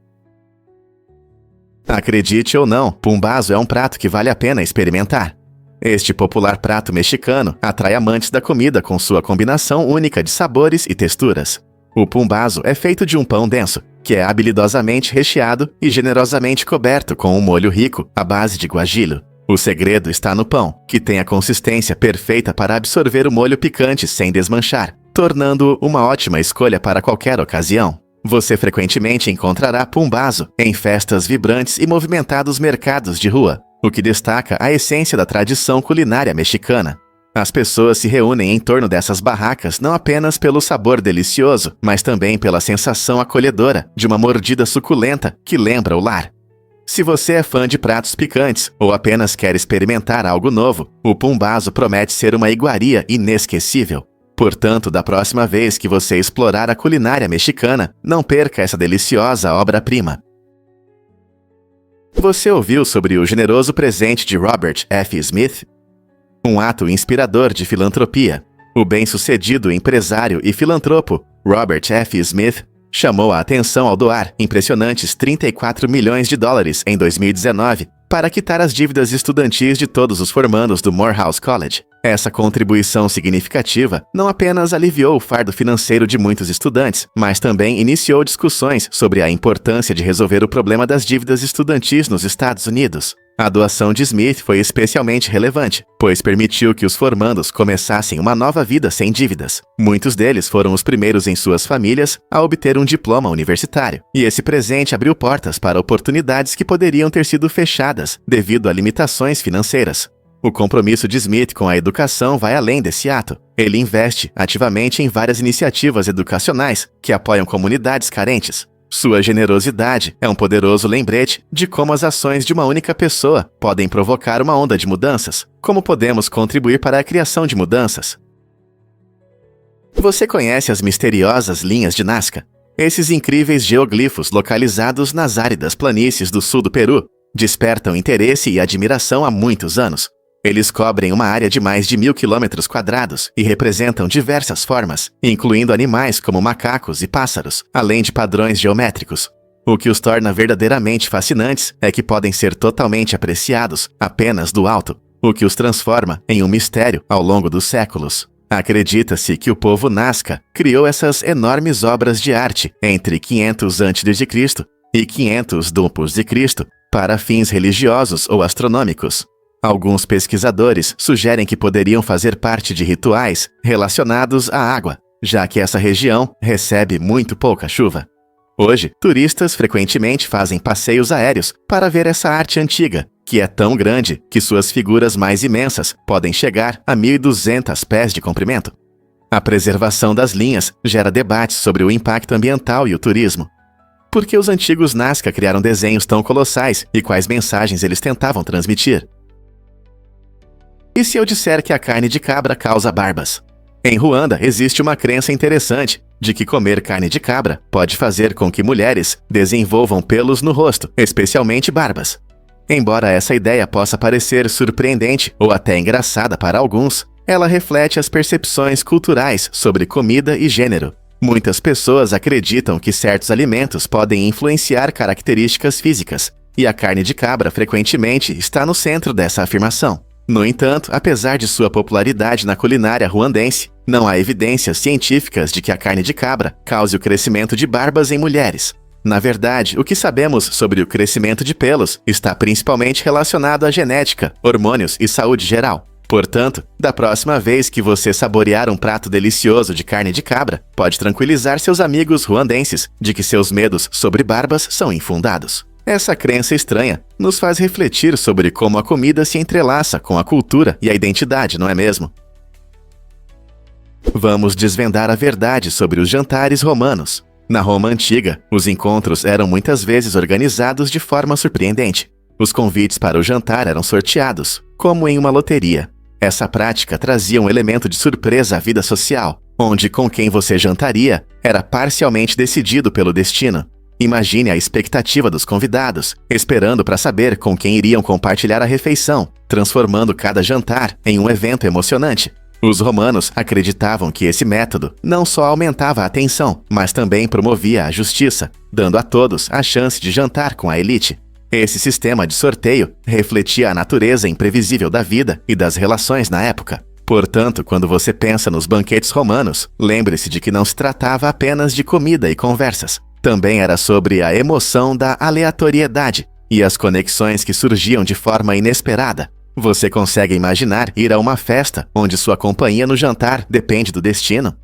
Acredite ou não, pumbazo é um prato que vale a pena experimentar. Este popular prato mexicano atrai amantes da comida com sua combinação única de sabores e texturas. O pumbazo é feito de um pão denso, que é habilidosamente recheado e generosamente coberto com um molho rico à base de guajillo. O segredo está no pão, que tem a consistência perfeita para absorver o molho picante sem desmanchar, tornando-o uma ótima escolha para qualquer ocasião. Você frequentemente encontrará pumbazo em festas vibrantes e movimentados mercados de rua, o que destaca a essência da tradição culinária mexicana. As pessoas se reúnem em torno dessas barracas não apenas pelo sabor delicioso, mas também pela sensação acolhedora de uma mordida suculenta que lembra o lar. Se você é fã de pratos picantes ou apenas quer experimentar algo novo, o pumbazo promete ser uma iguaria inesquecível. Portanto, da próxima vez que você explorar a culinária mexicana, não perca essa deliciosa obra-prima. Você ouviu sobre o generoso presente de Robert F. Smith? Um ato inspirador de filantropia. O bem-sucedido empresário e filantropo Robert F. Smith chamou a atenção ao doar impressionantes $34 milhões em 2019 para quitar as dívidas estudantis de todos os formandos do Morehouse College. Essa contribuição significativa não apenas aliviou o fardo financeiro de muitos estudantes, mas também iniciou discussões sobre a importância de resolver o problema das dívidas estudantis nos Estados Unidos. A doação de Smith foi especialmente relevante, pois permitiu que os formandos começassem uma nova vida sem dívidas. Muitos deles foram os primeiros em suas famílias a obter um diploma universitário, e esse presente abriu portas para oportunidades que poderiam ter sido fechadas devido a limitações financeiras. O compromisso de Smith com a educação vai além desse ato. Ele investe ativamente em várias iniciativas educacionais que apoiam comunidades carentes. Sua generosidade é um poderoso lembrete de como as ações de uma única pessoa podem provocar uma onda de mudanças. Como podemos contribuir para a criação de mudanças? Você conhece as misteriosas linhas de Nazca? Esses incríveis geoglifos localizados nas áridas planícies do sul do Peru despertam interesse e admiração há muitos anos. Eles cobrem uma área de mais de 1.000 km² e representam diversas formas, incluindo animais como macacos e pássaros, além de padrões geométricos. O que os torna verdadeiramente fascinantes é que podem ser totalmente apreciados apenas do alto, o que os transforma em um mistério ao longo dos séculos. Acredita-se que o povo Nazca criou essas enormes obras de arte entre 500 a.C. e 500 d.C. para fins religiosos ou astronômicos. Alguns pesquisadores sugerem que poderiam fazer parte de rituais relacionados à água, já que essa região recebe muito pouca chuva. Hoje, turistas frequentemente fazem passeios aéreos para ver essa arte antiga, que é tão grande que suas figuras mais imensas podem chegar a 1.200 pés de comprimento. A preservação das linhas gera debates sobre o impacto ambiental e o turismo. Por que os antigos Nazca criaram desenhos tão colossais e quais mensagens eles tentavam transmitir? E se eu disser que a carne de cabra causa barbas? Em Ruanda, existe uma crença interessante de que comer carne de cabra pode fazer com que mulheres desenvolvam pelos no rosto, especialmente barbas. Embora essa ideia possa parecer surpreendente ou até engraçada para alguns, ela reflete as percepções culturais sobre comida e gênero. Muitas pessoas acreditam que certos alimentos podem influenciar características físicas, e a carne de cabra frequentemente está no centro dessa afirmação. No entanto, apesar de sua popularidade na culinária ruandense, não há evidências científicas de que a carne de cabra cause o crescimento de barbas em mulheres. Na verdade, o que sabemos sobre o crescimento de pelos está principalmente relacionado à genética, hormônios e saúde geral. Portanto, da próxima vez que você saborear um prato delicioso de carne de cabra, pode tranquilizar seus amigos ruandenses de que seus medos sobre barbas são infundados. Essa crença estranha nos faz refletir sobre como a comida se entrelaça com a cultura e a identidade, não é mesmo? Vamos desvendar a verdade sobre os jantares romanos. Na Roma antiga, os encontros eram muitas vezes organizados de forma surpreendente. Os convites para o jantar eram sorteados, como em uma loteria. Essa prática trazia um elemento de surpresa à vida social, onde com quem você jantaria era parcialmente decidido pelo destino. Imagine a expectativa dos convidados, esperando para saber com quem iriam compartilhar a refeição, transformando cada jantar em um evento emocionante. Os romanos acreditavam que esse método não só aumentava a atenção, mas também promovia a justiça, dando a todos a chance de jantar com a elite. Esse sistema de sorteio refletia a natureza imprevisível da vida e das relações na época. Portanto, quando você pensa nos banquetes romanos, lembre-se de que não se tratava apenas de comida e conversas. Também era sobre a emoção da aleatoriedade e as conexões que surgiam de forma inesperada. Você consegue imaginar ir a uma festa onde sua companhia no jantar depende do destino?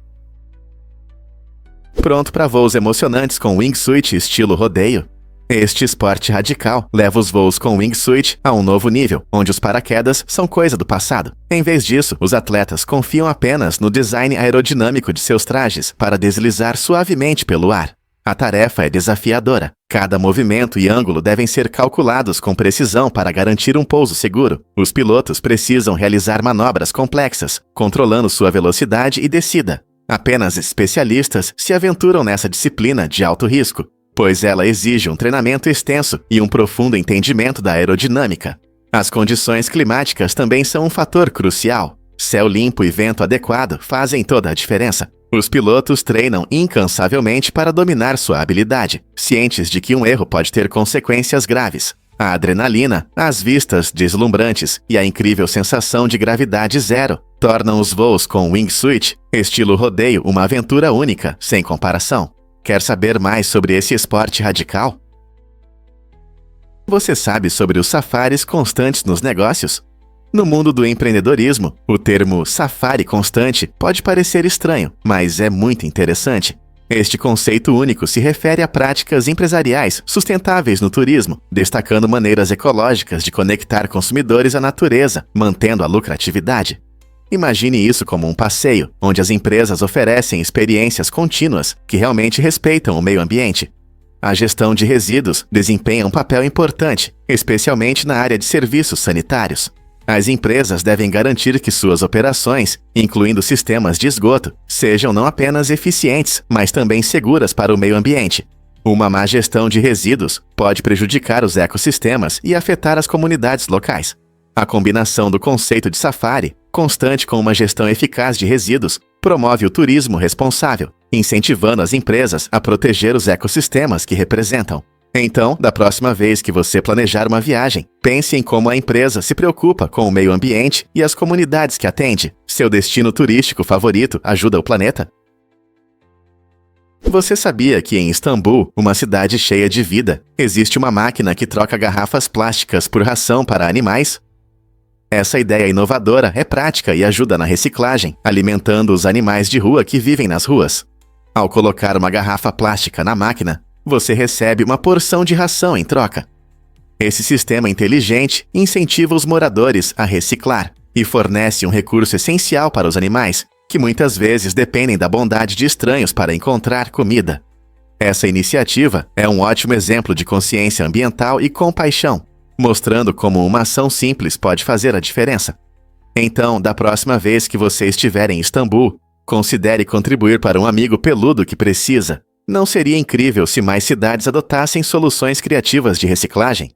Pronto para voos emocionantes com wingsuit estilo rodeio? Este esporte radical leva os voos com wingsuit a um novo nível, onde os paraquedas são coisa do passado. Em vez disso, os atletas confiam apenas no design aerodinâmico de seus trajes para deslizar suavemente pelo ar. A tarefa é desafiadora. Cada movimento e ângulo devem ser calculados com precisão para garantir um pouso seguro. Os pilotos precisam realizar manobras complexas, controlando sua velocidade e descida. Apenas especialistas se aventuram nessa disciplina de alto risco, pois ela exige um treinamento extenso e um profundo entendimento da aerodinâmica. As condições climáticas também são um fator crucial. Céu limpo e vento adequado fazem toda a diferença. Os pilotos treinam incansavelmente para dominar sua habilidade, cientes de que um erro pode ter consequências graves. A adrenalina, as vistas deslumbrantes e a incrível sensação de gravidade zero tornam os voos com wingsuit, estilo rodeio, uma aventura única, sem comparação. Quer saber mais sobre esse esporte radical? Você sabe sobre os safaris constantes nos negócios? No mundo do empreendedorismo, o termo safari constante pode parecer estranho, mas é muito interessante. Este conceito único se refere a práticas empresariais sustentáveis no turismo, destacando maneiras ecológicas de conectar consumidores à natureza, mantendo a lucratividade. Imagine isso como um passeio, onde as empresas oferecem experiências contínuas que realmente respeitam o meio ambiente. A gestão de resíduos desempenha um papel importante, especialmente na área de serviços sanitários. As empresas devem garantir que suas operações, incluindo sistemas de esgoto, sejam não apenas eficientes, mas também seguras para o meio ambiente. Uma má gestão de resíduos pode prejudicar os ecossistemas e afetar as comunidades locais. A combinação do conceito de safari, constante com uma gestão eficaz de resíduos, promove o turismo responsável, incentivando as empresas a proteger os ecossistemas que representam. Então, da próxima vez que você planejar uma viagem, pense em como a empresa se preocupa com o meio ambiente e as comunidades que atende. Seu destino turístico favorito ajuda o planeta? Você sabia que em Istambul, uma cidade cheia de vida, existe uma máquina que troca garrafas plásticas por ração para animais? Essa ideia inovadora é prática e ajuda na reciclagem, alimentando os animais de rua que vivem nas ruas. Ao colocar uma garrafa plástica na máquina, você recebe uma porção de ração em troca. Esse sistema inteligente incentiva os moradores a reciclar e fornece um recurso essencial para os animais, que muitas vezes dependem da bondade de estranhos para encontrar comida. Essa iniciativa é um ótimo exemplo de consciência ambiental e compaixão, mostrando como uma ação simples pode fazer a diferença. Então, da próxima vez que você estiver em Istambul, considere contribuir para um amigo peludo que precisa. Não seria incrível se mais cidades adotassem soluções criativas de reciclagem?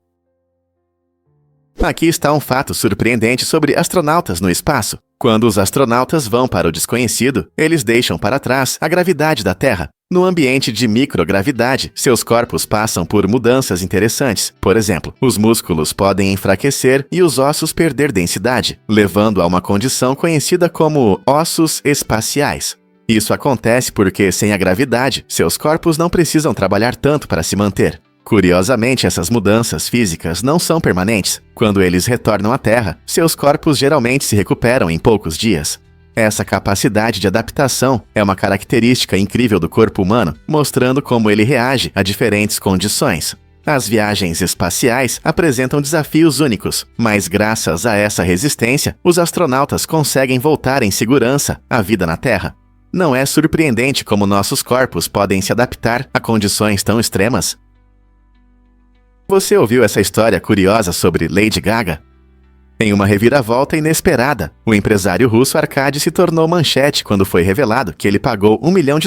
Aqui está um fato surpreendente sobre astronautas no espaço. Quando os astronautas vão para o desconhecido, eles deixam para trás a gravidade da Terra. No ambiente de microgravidade, seus corpos passam por mudanças interessantes. Por exemplo, os músculos podem enfraquecer e os ossos perder densidade, levando a uma condição conhecida como ossos espaciais. Isso acontece porque, sem a gravidade, seus corpos não precisam trabalhar tanto para se manter. Curiosamente, essas mudanças físicas não são permanentes. Quando eles retornam à Terra, seus corpos geralmente se recuperam em poucos dias. Essa capacidade de adaptação é uma característica incrível do corpo humano, mostrando como ele reage a diferentes condições. As viagens espaciais apresentam desafios únicos, mas graças a essa resistência, os astronautas conseguem voltar em segurança à vida na Terra. Não é surpreendente como nossos corpos podem se adaptar a condições tão extremas? Você ouviu essa história curiosa sobre Lady Gaga? Em uma reviravolta inesperada, o empresário russo Arkady se tornou manchete quando foi revelado que ele pagou $1 milhão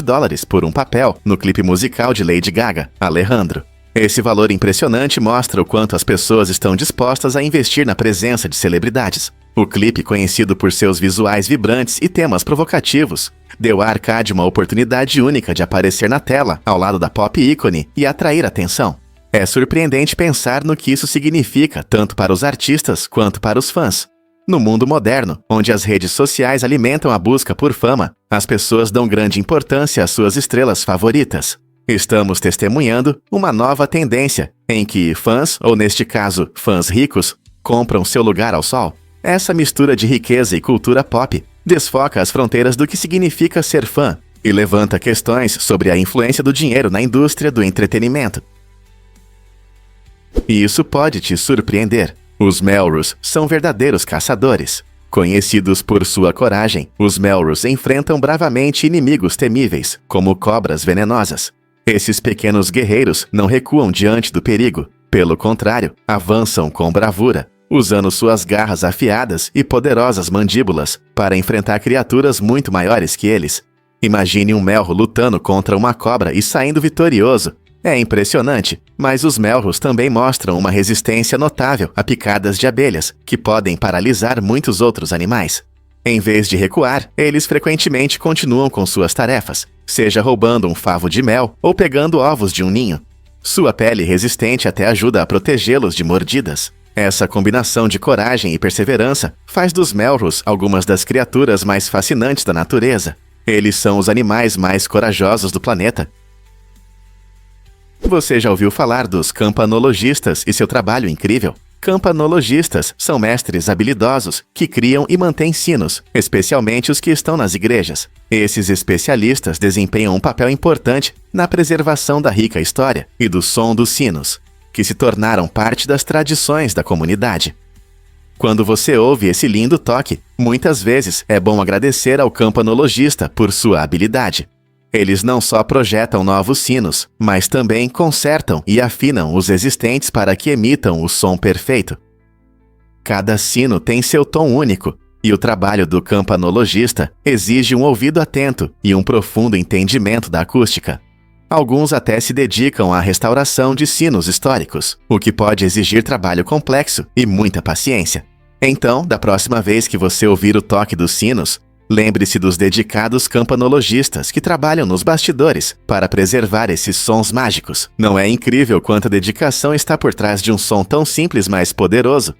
por um papel no clipe musical de Lady Gaga, Alejandro. Esse valor impressionante mostra o quanto as pessoas estão dispostas a investir na presença de celebridades. O clipe, conhecido por seus visuais vibrantes e temas provocativos, deu a Arkady uma oportunidade única de aparecer na tela, ao lado da pop ícone, e atrair atenção. É surpreendente pensar no que isso significa tanto para os artistas quanto para os fãs. No mundo moderno, onde as redes sociais alimentam a busca por fama, as pessoas dão grande importância às suas estrelas favoritas. Estamos testemunhando uma nova tendência, em que fãs, ou neste caso, fãs ricos, compram seu lugar ao sol. Essa mistura de riqueza e cultura pop desfoca as fronteiras do que significa ser fã e levanta questões sobre a influência do dinheiro na indústria do entretenimento. E isso pode te surpreender. Os Melrose são verdadeiros caçadores. Conhecidos por sua coragem, os Melrose enfrentam bravamente inimigos temíveis, como cobras venenosas. Esses pequenos guerreiros não recuam diante do perigo. Pelo contrário, avançam com bravura, usando suas garras afiadas e poderosas mandíbulas para enfrentar criaturas muito maiores que eles. Imagine um Melro lutando contra uma cobra e saindo vitorioso. É impressionante, mas os Melros também mostram uma resistência notável a picadas de abelhas, que podem paralisar muitos outros animais. Em vez de recuar, eles frequentemente continuam com suas tarefas, seja roubando um favo de mel ou pegando ovos de um ninho. Sua pele resistente até ajuda a protegê-los de mordidas. Essa combinação de coragem e perseverança faz dos Melrose algumas das criaturas mais fascinantes da natureza. Eles são os animais mais corajosos do planeta. Você já ouviu falar dos campanologistas e seu trabalho incrível? Campanologistas são mestres habilidosos que criam e mantêm sinos, especialmente os que estão nas igrejas. Esses especialistas desempenham um papel importante na preservação da rica história e do som dos sinos, que se tornaram parte das tradições da comunidade. Quando você ouve esse lindo toque, muitas vezes é bom agradecer ao campanologista por sua habilidade. Eles não só projetam novos sinos, mas também consertam e afinam os existentes para que emitam o som perfeito. Cada sino tem seu tom único, e o trabalho do campanologista exige um ouvido atento e um profundo entendimento da acústica. Alguns até se dedicam à restauração de sinos históricos, o que pode exigir trabalho complexo e muita paciência. Então, da próxima vez que você ouvir o toque dos sinos, lembre-se dos dedicados campanologistas que trabalham nos bastidores para preservar esses sons mágicos. Não é incrível quanta dedicação está por trás de um som tão simples, mas poderoso?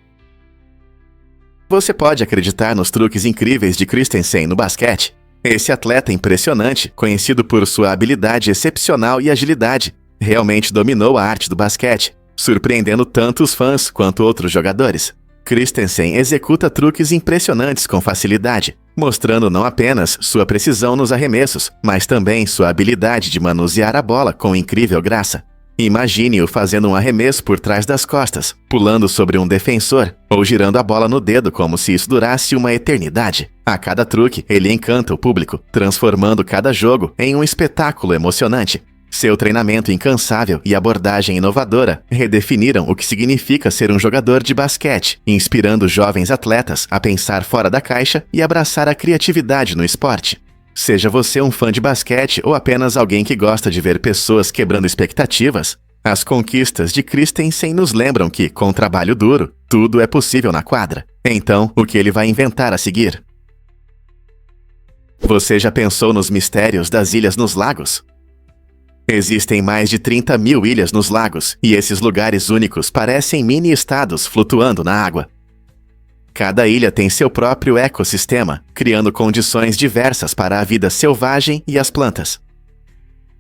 Você pode acreditar nos truques incríveis de Christensen no basquete. Esse atleta impressionante, conhecido por sua habilidade excepcional e agilidade, realmente dominou a arte do basquete, surpreendendo tanto os fãs quanto outros jogadores. Christensen executa truques impressionantes com facilidade, mostrando não apenas sua precisão nos arremessos, mas também sua habilidade de manusear a bola com incrível graça. Imagine-o fazendo um arremesso por trás das costas, pulando sobre um defensor, ou girando a bola no dedo como se isso durasse uma eternidade. A cada truque, ele encanta o público, transformando cada jogo em um espetáculo emocionante. Seu treinamento incansável e abordagem inovadora redefiniram o que significa ser um jogador de basquete, inspirando jovens atletas a pensar fora da caixa e abraçar a criatividade no esporte. Seja você um fã de basquete ou apenas alguém que gosta de ver pessoas quebrando expectativas, as conquistas de Christensen nos lembram que, com trabalho duro, tudo é possível na quadra. Então, o que ele vai inventar a seguir? Você já pensou nos mistérios das ilhas nos lagos? Existem mais de 30 mil ilhas nos lagos, e esses lugares únicos parecem mini-estados flutuando na água. Cada ilha tem seu próprio ecossistema, criando condições diversas para a vida selvagem e as plantas.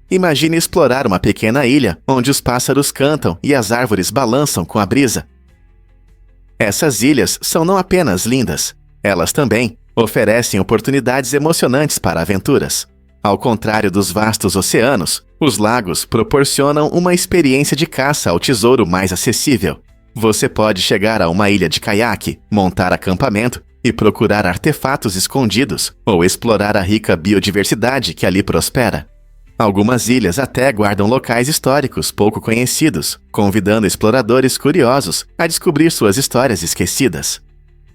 Imagine explorar uma pequena ilha onde os pássaros cantam e as árvores balançam com a brisa. Essas ilhas são não apenas lindas, elas também oferecem oportunidades emocionantes para aventuras. Ao contrário dos vastos oceanos, os lagos proporcionam uma experiência de caça ao tesouro mais acessível. Você pode chegar a uma ilha de caiaque, montar acampamento e procurar artefatos escondidos, ou explorar a rica biodiversidade que ali prospera. Algumas ilhas até guardam locais históricos pouco conhecidos, convidando exploradores curiosos a descobrir suas histórias esquecidas.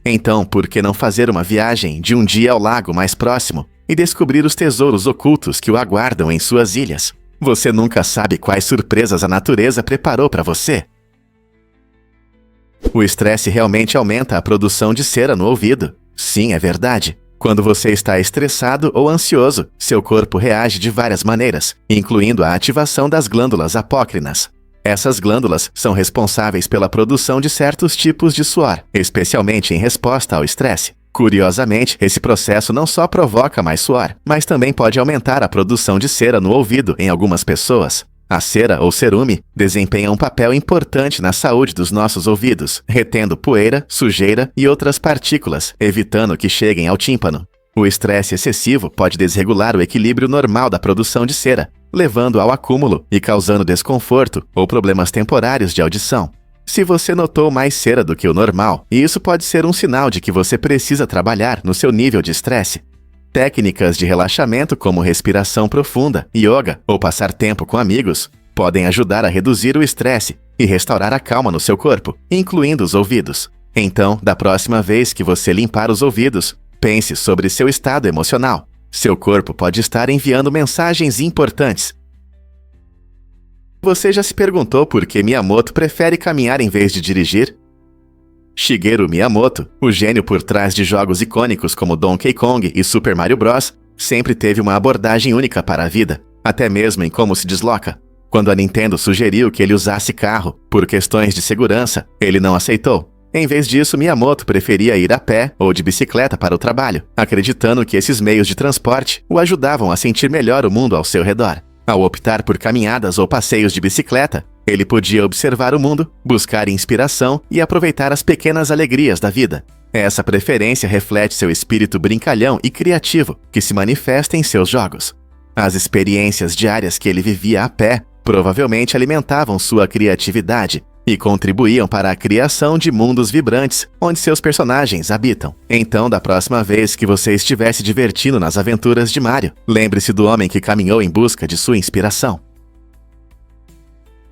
Então, por que não fazer uma viagem de um dia ao lago mais próximo e descobrir os tesouros ocultos que o aguardam em suas ilhas? Você nunca sabe quais surpresas a natureza preparou para você. O estresse realmente aumenta a produção de cera no ouvido. Sim, é verdade. Quando você está estressado ou ansioso, seu corpo reage de várias maneiras, incluindo a ativação das glândulas apócrinas. Essas glândulas são responsáveis pela produção de certos tipos de suor, especialmente em resposta ao estresse. Curiosamente, esse processo não só provoca mais suor, mas também pode aumentar a produção de cera no ouvido em algumas pessoas. A cera ou cerume desempenha um papel importante na saúde dos nossos ouvidos, retendo poeira, sujeira e outras partículas, evitando que cheguem ao tímpano. O estresse excessivo pode desregular o equilíbrio normal da produção de cera, levando ao acúmulo e causando desconforto ou problemas temporários de audição. Se você notou mais cera do que o normal, isso pode ser um sinal de que você precisa trabalhar no seu nível de estresse. Técnicas de relaxamento como respiração profunda, yoga ou passar tempo com amigos podem ajudar a reduzir o estresse e restaurar a calma no seu corpo, incluindo os ouvidos. Então, da próxima vez que você limpar os ouvidos, pense sobre seu estado emocional. Seu corpo pode estar enviando mensagens importantes. Você já se perguntou por que Miyamoto prefere caminhar em vez de dirigir? Shigeru Miyamoto, o gênio por trás de jogos icônicos como Donkey Kong e Super Mario Bros., sempre teve uma abordagem única para a vida, até mesmo em como se desloca. Quando a Nintendo sugeriu que ele usasse carro, por questões de segurança, ele não aceitou. Em vez disso, Miyamoto preferia ir a pé ou de bicicleta para o trabalho, acreditando que esses meios de transporte o ajudavam a sentir melhor o mundo ao seu redor. Ao optar por caminhadas ou passeios de bicicleta, ele podia observar o mundo, buscar inspiração e aproveitar as pequenas alegrias da vida. Essa preferência reflete seu espírito brincalhão e criativo, que se manifesta em seus jogos. As experiências diárias que ele vivia a pé provavelmente alimentavam sua criatividade e contribuíam para a criação de mundos vibrantes onde seus personagens habitam. Então, da próxima vez que você estiver se divertindo nas aventuras de Mario, lembre-se do homem que caminhou em busca de sua inspiração.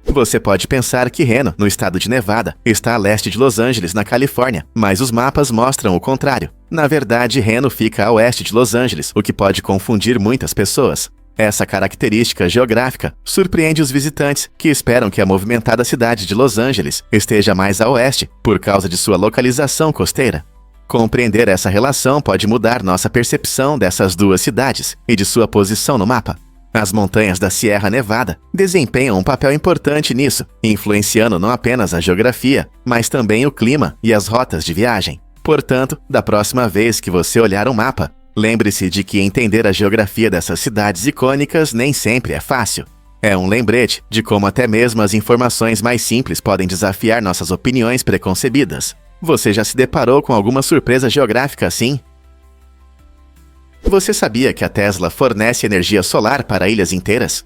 Você pode pensar que Reno, no estado de Nevada, está a leste de Los Angeles, na Califórnia, mas os mapas mostram o contrário. Na verdade, Reno fica a oeste de Los Angeles, o que pode confundir muitas pessoas. Essa característica geográfica surpreende os visitantes, que esperam que a movimentada cidade de Los Angeles esteja mais a oeste, por causa de sua localização costeira. Compreender essa relação pode mudar nossa percepção dessas duas cidades e de sua posição no mapa. As montanhas da Sierra Nevada desempenham um papel importante nisso, influenciando não apenas a geografia, mas também o clima e as rotas de viagem. Portanto, da próxima vez que você olhar um mapa, lembre-se de que entender a geografia dessas cidades icônicas nem sempre é fácil. É um lembrete de como até mesmo as informações mais simples podem desafiar nossas opiniões preconcebidas. Você já se deparou com alguma surpresa geográfica assim? Você sabia que a Tesla fornece energia solar para ilhas inteiras?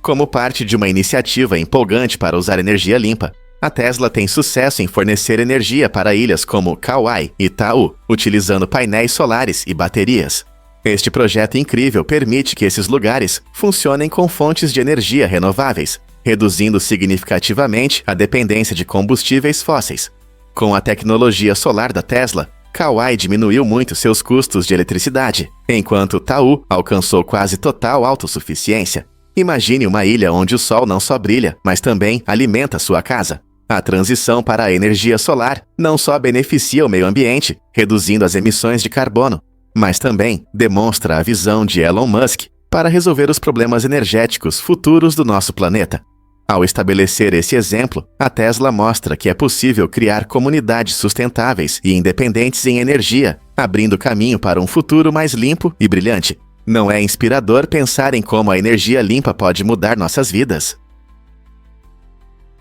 Como parte de uma iniciativa empolgante para usar energia limpa, a Tesla tem sucesso em fornecer energia para ilhas como Kauai e Ta'u, utilizando painéis solares e baterias. Este projeto incrível permite que esses lugares funcionem com fontes de energia renováveis, reduzindo significativamente a dependência de combustíveis fósseis. Com a tecnologia solar da Tesla, Kauai diminuiu muito seus custos de eletricidade, enquanto Ta'u alcançou quase total autossuficiência. Imagine uma ilha onde o sol não só brilha, mas também alimenta sua casa. A transição para a energia solar não só beneficia o meio ambiente, reduzindo as emissões de carbono, mas também demonstra a visão de Elon Musk para resolver os problemas energéticos futuros do nosso planeta. Ao estabelecer esse exemplo, a Tesla mostra que é possível criar comunidades sustentáveis e independentes em energia, abrindo caminho para um futuro mais limpo e brilhante. Não é inspirador pensar em como a energia limpa pode mudar nossas vidas?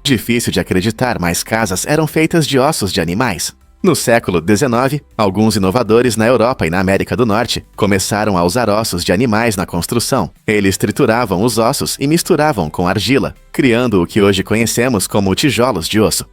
Difícil de acreditar, mas casas eram feitas de ossos de animais. No século XIX, alguns inovadores na Europa e na América do Norte começaram a usar ossos de animais na construção. Eles trituravam os ossos e misturavam com argila, criando o que hoje conhecemos como tijolos de osso.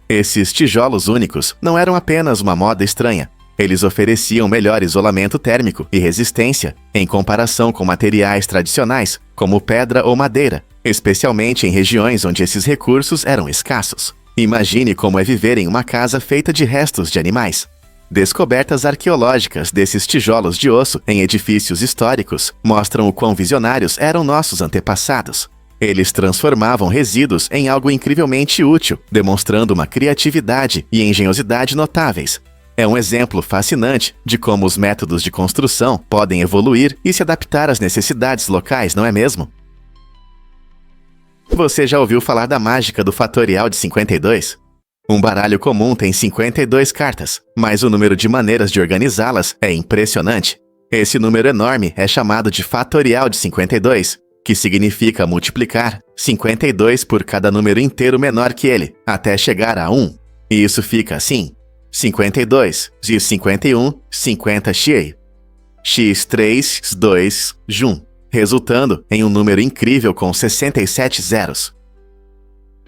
Esses tijolos únicos não eram apenas uma moda estranha. Eles ofereciam melhor isolamento térmico e resistência em comparação com materiais tradicionais, como pedra ou madeira, especialmente em regiões onde esses recursos eram escassos. Imagine como é viver em uma casa feita de restos de animais. Descobertas arqueológicas desses tijolos de osso em edifícios históricos mostram o quão visionários eram nossos antepassados. Eles transformavam resíduos em algo incrivelmente útil, demonstrando uma criatividade e engenhosidade notáveis. É um exemplo fascinante de como os métodos de construção podem evoluir e se adaptar às necessidades locais, não é mesmo? Você já ouviu falar da mágica do fatorial de 52? Um baralho comum tem 52 cartas, mas o número de maneiras de organizá-las é impressionante. Esse número enorme é chamado de fatorial de 52, que significa multiplicar 52 por cada número inteiro menor que ele, até chegar a 1. E isso fica assim: 52, de 51, 50x, x3, 2, jun, resultando em um número incrível com 67 zeros.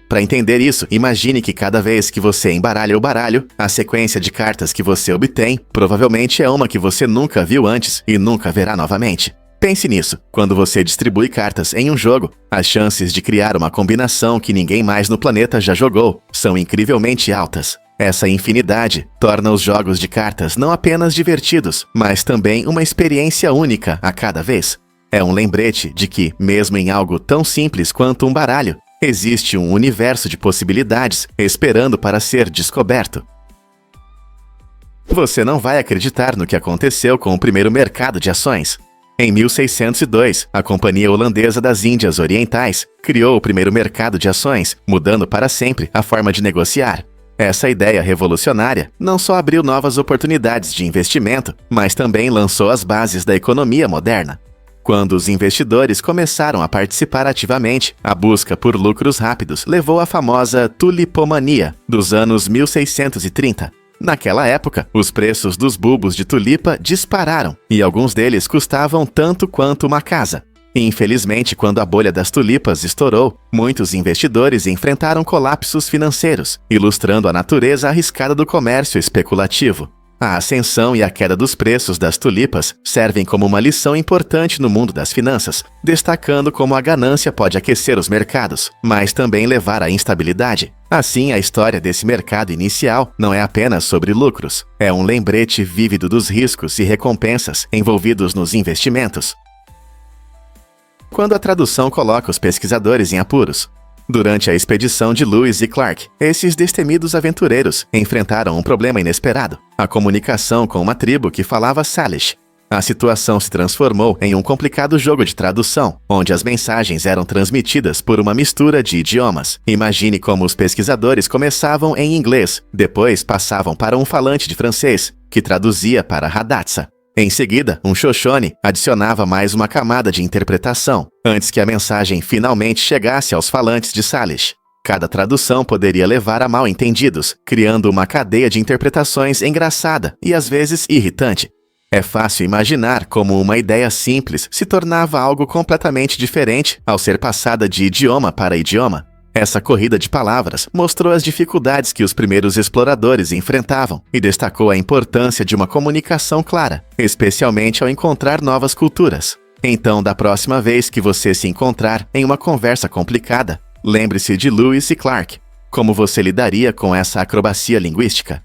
Para entender isso, imagine que cada vez que você embaralha o baralho, a sequência de cartas que você obtém provavelmente é uma que você nunca viu antes e nunca verá novamente. Pense nisso. Quando você distribui cartas em um jogo, as chances de criar uma combinação que ninguém mais no planeta já jogou são incrivelmente altas. Essa infinidade torna os jogos de cartas não apenas divertidos, mas também uma experiência única a cada vez. É um lembrete de que, mesmo em algo tão simples quanto um baralho, existe um universo de possibilidades esperando para ser descoberto. Você não vai acreditar no que aconteceu com o primeiro mercado de ações. Em 1602, a Companhia Holandesa das Índias Orientais criou o primeiro mercado de ações, mudando para sempre a forma de negociar. Essa ideia revolucionária não só abriu novas oportunidades de investimento, mas também lançou as bases da economia moderna. Quando os investidores começaram a participar ativamente, a busca por lucros rápidos levou à famosa tulipomania dos anos 1630. Naquela época, os preços dos bulbos de tulipa dispararam e alguns deles custavam tanto quanto uma casa. Infelizmente, quando a bolha das tulipas estourou, muitos investidores enfrentaram colapsos financeiros, ilustrando a natureza arriscada do comércio especulativo. A ascensão e a queda dos preços das tulipas servem como uma lição importante no mundo das finanças, destacando como a ganância pode aquecer os mercados, mas também levar à instabilidade. Assim, a história desse mercado inicial não é apenas sobre lucros, é um lembrete vívido dos riscos e recompensas envolvidos nos investimentos. Quando a tradução coloca os pesquisadores em apuros. Durante a expedição de Lewis e Clark, esses destemidos aventureiros enfrentaram um problema inesperado: a comunicação com uma tribo que falava Salish. A situação se transformou em um complicado jogo de tradução, onde as mensagens eram transmitidas por uma mistura de idiomas. Imagine como os pesquisadores começavam em inglês, depois passavam para um falante de francês, que traduzia para Hadatsa. Em seguida, um Shoshone adicionava mais uma camada de interpretação, antes que a mensagem finalmente chegasse aos falantes de Salish. Cada tradução poderia levar a mal-entendidos, criando uma cadeia de interpretações engraçada e às vezes irritante. É fácil imaginar como uma ideia simples se tornava algo completamente diferente ao ser passada de idioma para idioma. Essa corrida de palavras mostrou as dificuldades que os primeiros exploradores enfrentavam e destacou a importância de uma comunicação clara, especialmente ao encontrar novas culturas. Então, da próxima vez que você se encontrar em uma conversa complicada, lembre-se de Lewis e Clark. Como você lidaria com essa acrobacia linguística?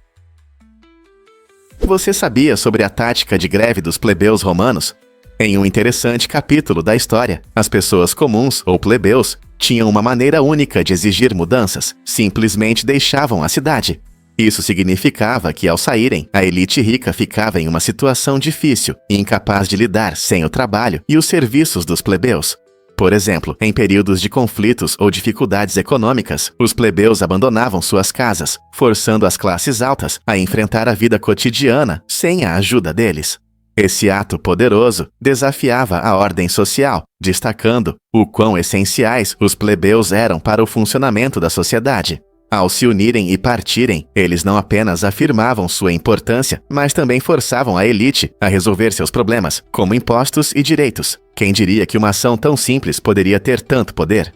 Você sabia sobre a tática de greve dos plebeus romanos? Em um interessante capítulo da história, as pessoas comuns ou plebeus tinham uma maneira única de exigir mudanças: simplesmente deixavam a cidade. Isso significava que, ao saírem, a elite rica ficava em uma situação difícil e incapaz de lidar sem o trabalho e os serviços dos plebeus. Por exemplo, em períodos de conflitos ou dificuldades econômicas, os plebeus abandonavam suas casas, forçando as classes altas a enfrentar a vida cotidiana sem a ajuda deles. Esse ato poderoso desafiava a ordem social, destacando o quão essenciais os plebeus eram para o funcionamento da sociedade. Ao se unirem e partirem, eles não apenas afirmavam sua importância, mas também forçavam a elite a resolver seus problemas, como impostos e direitos. Quem diria que uma ação tão simples poderia ter tanto poder?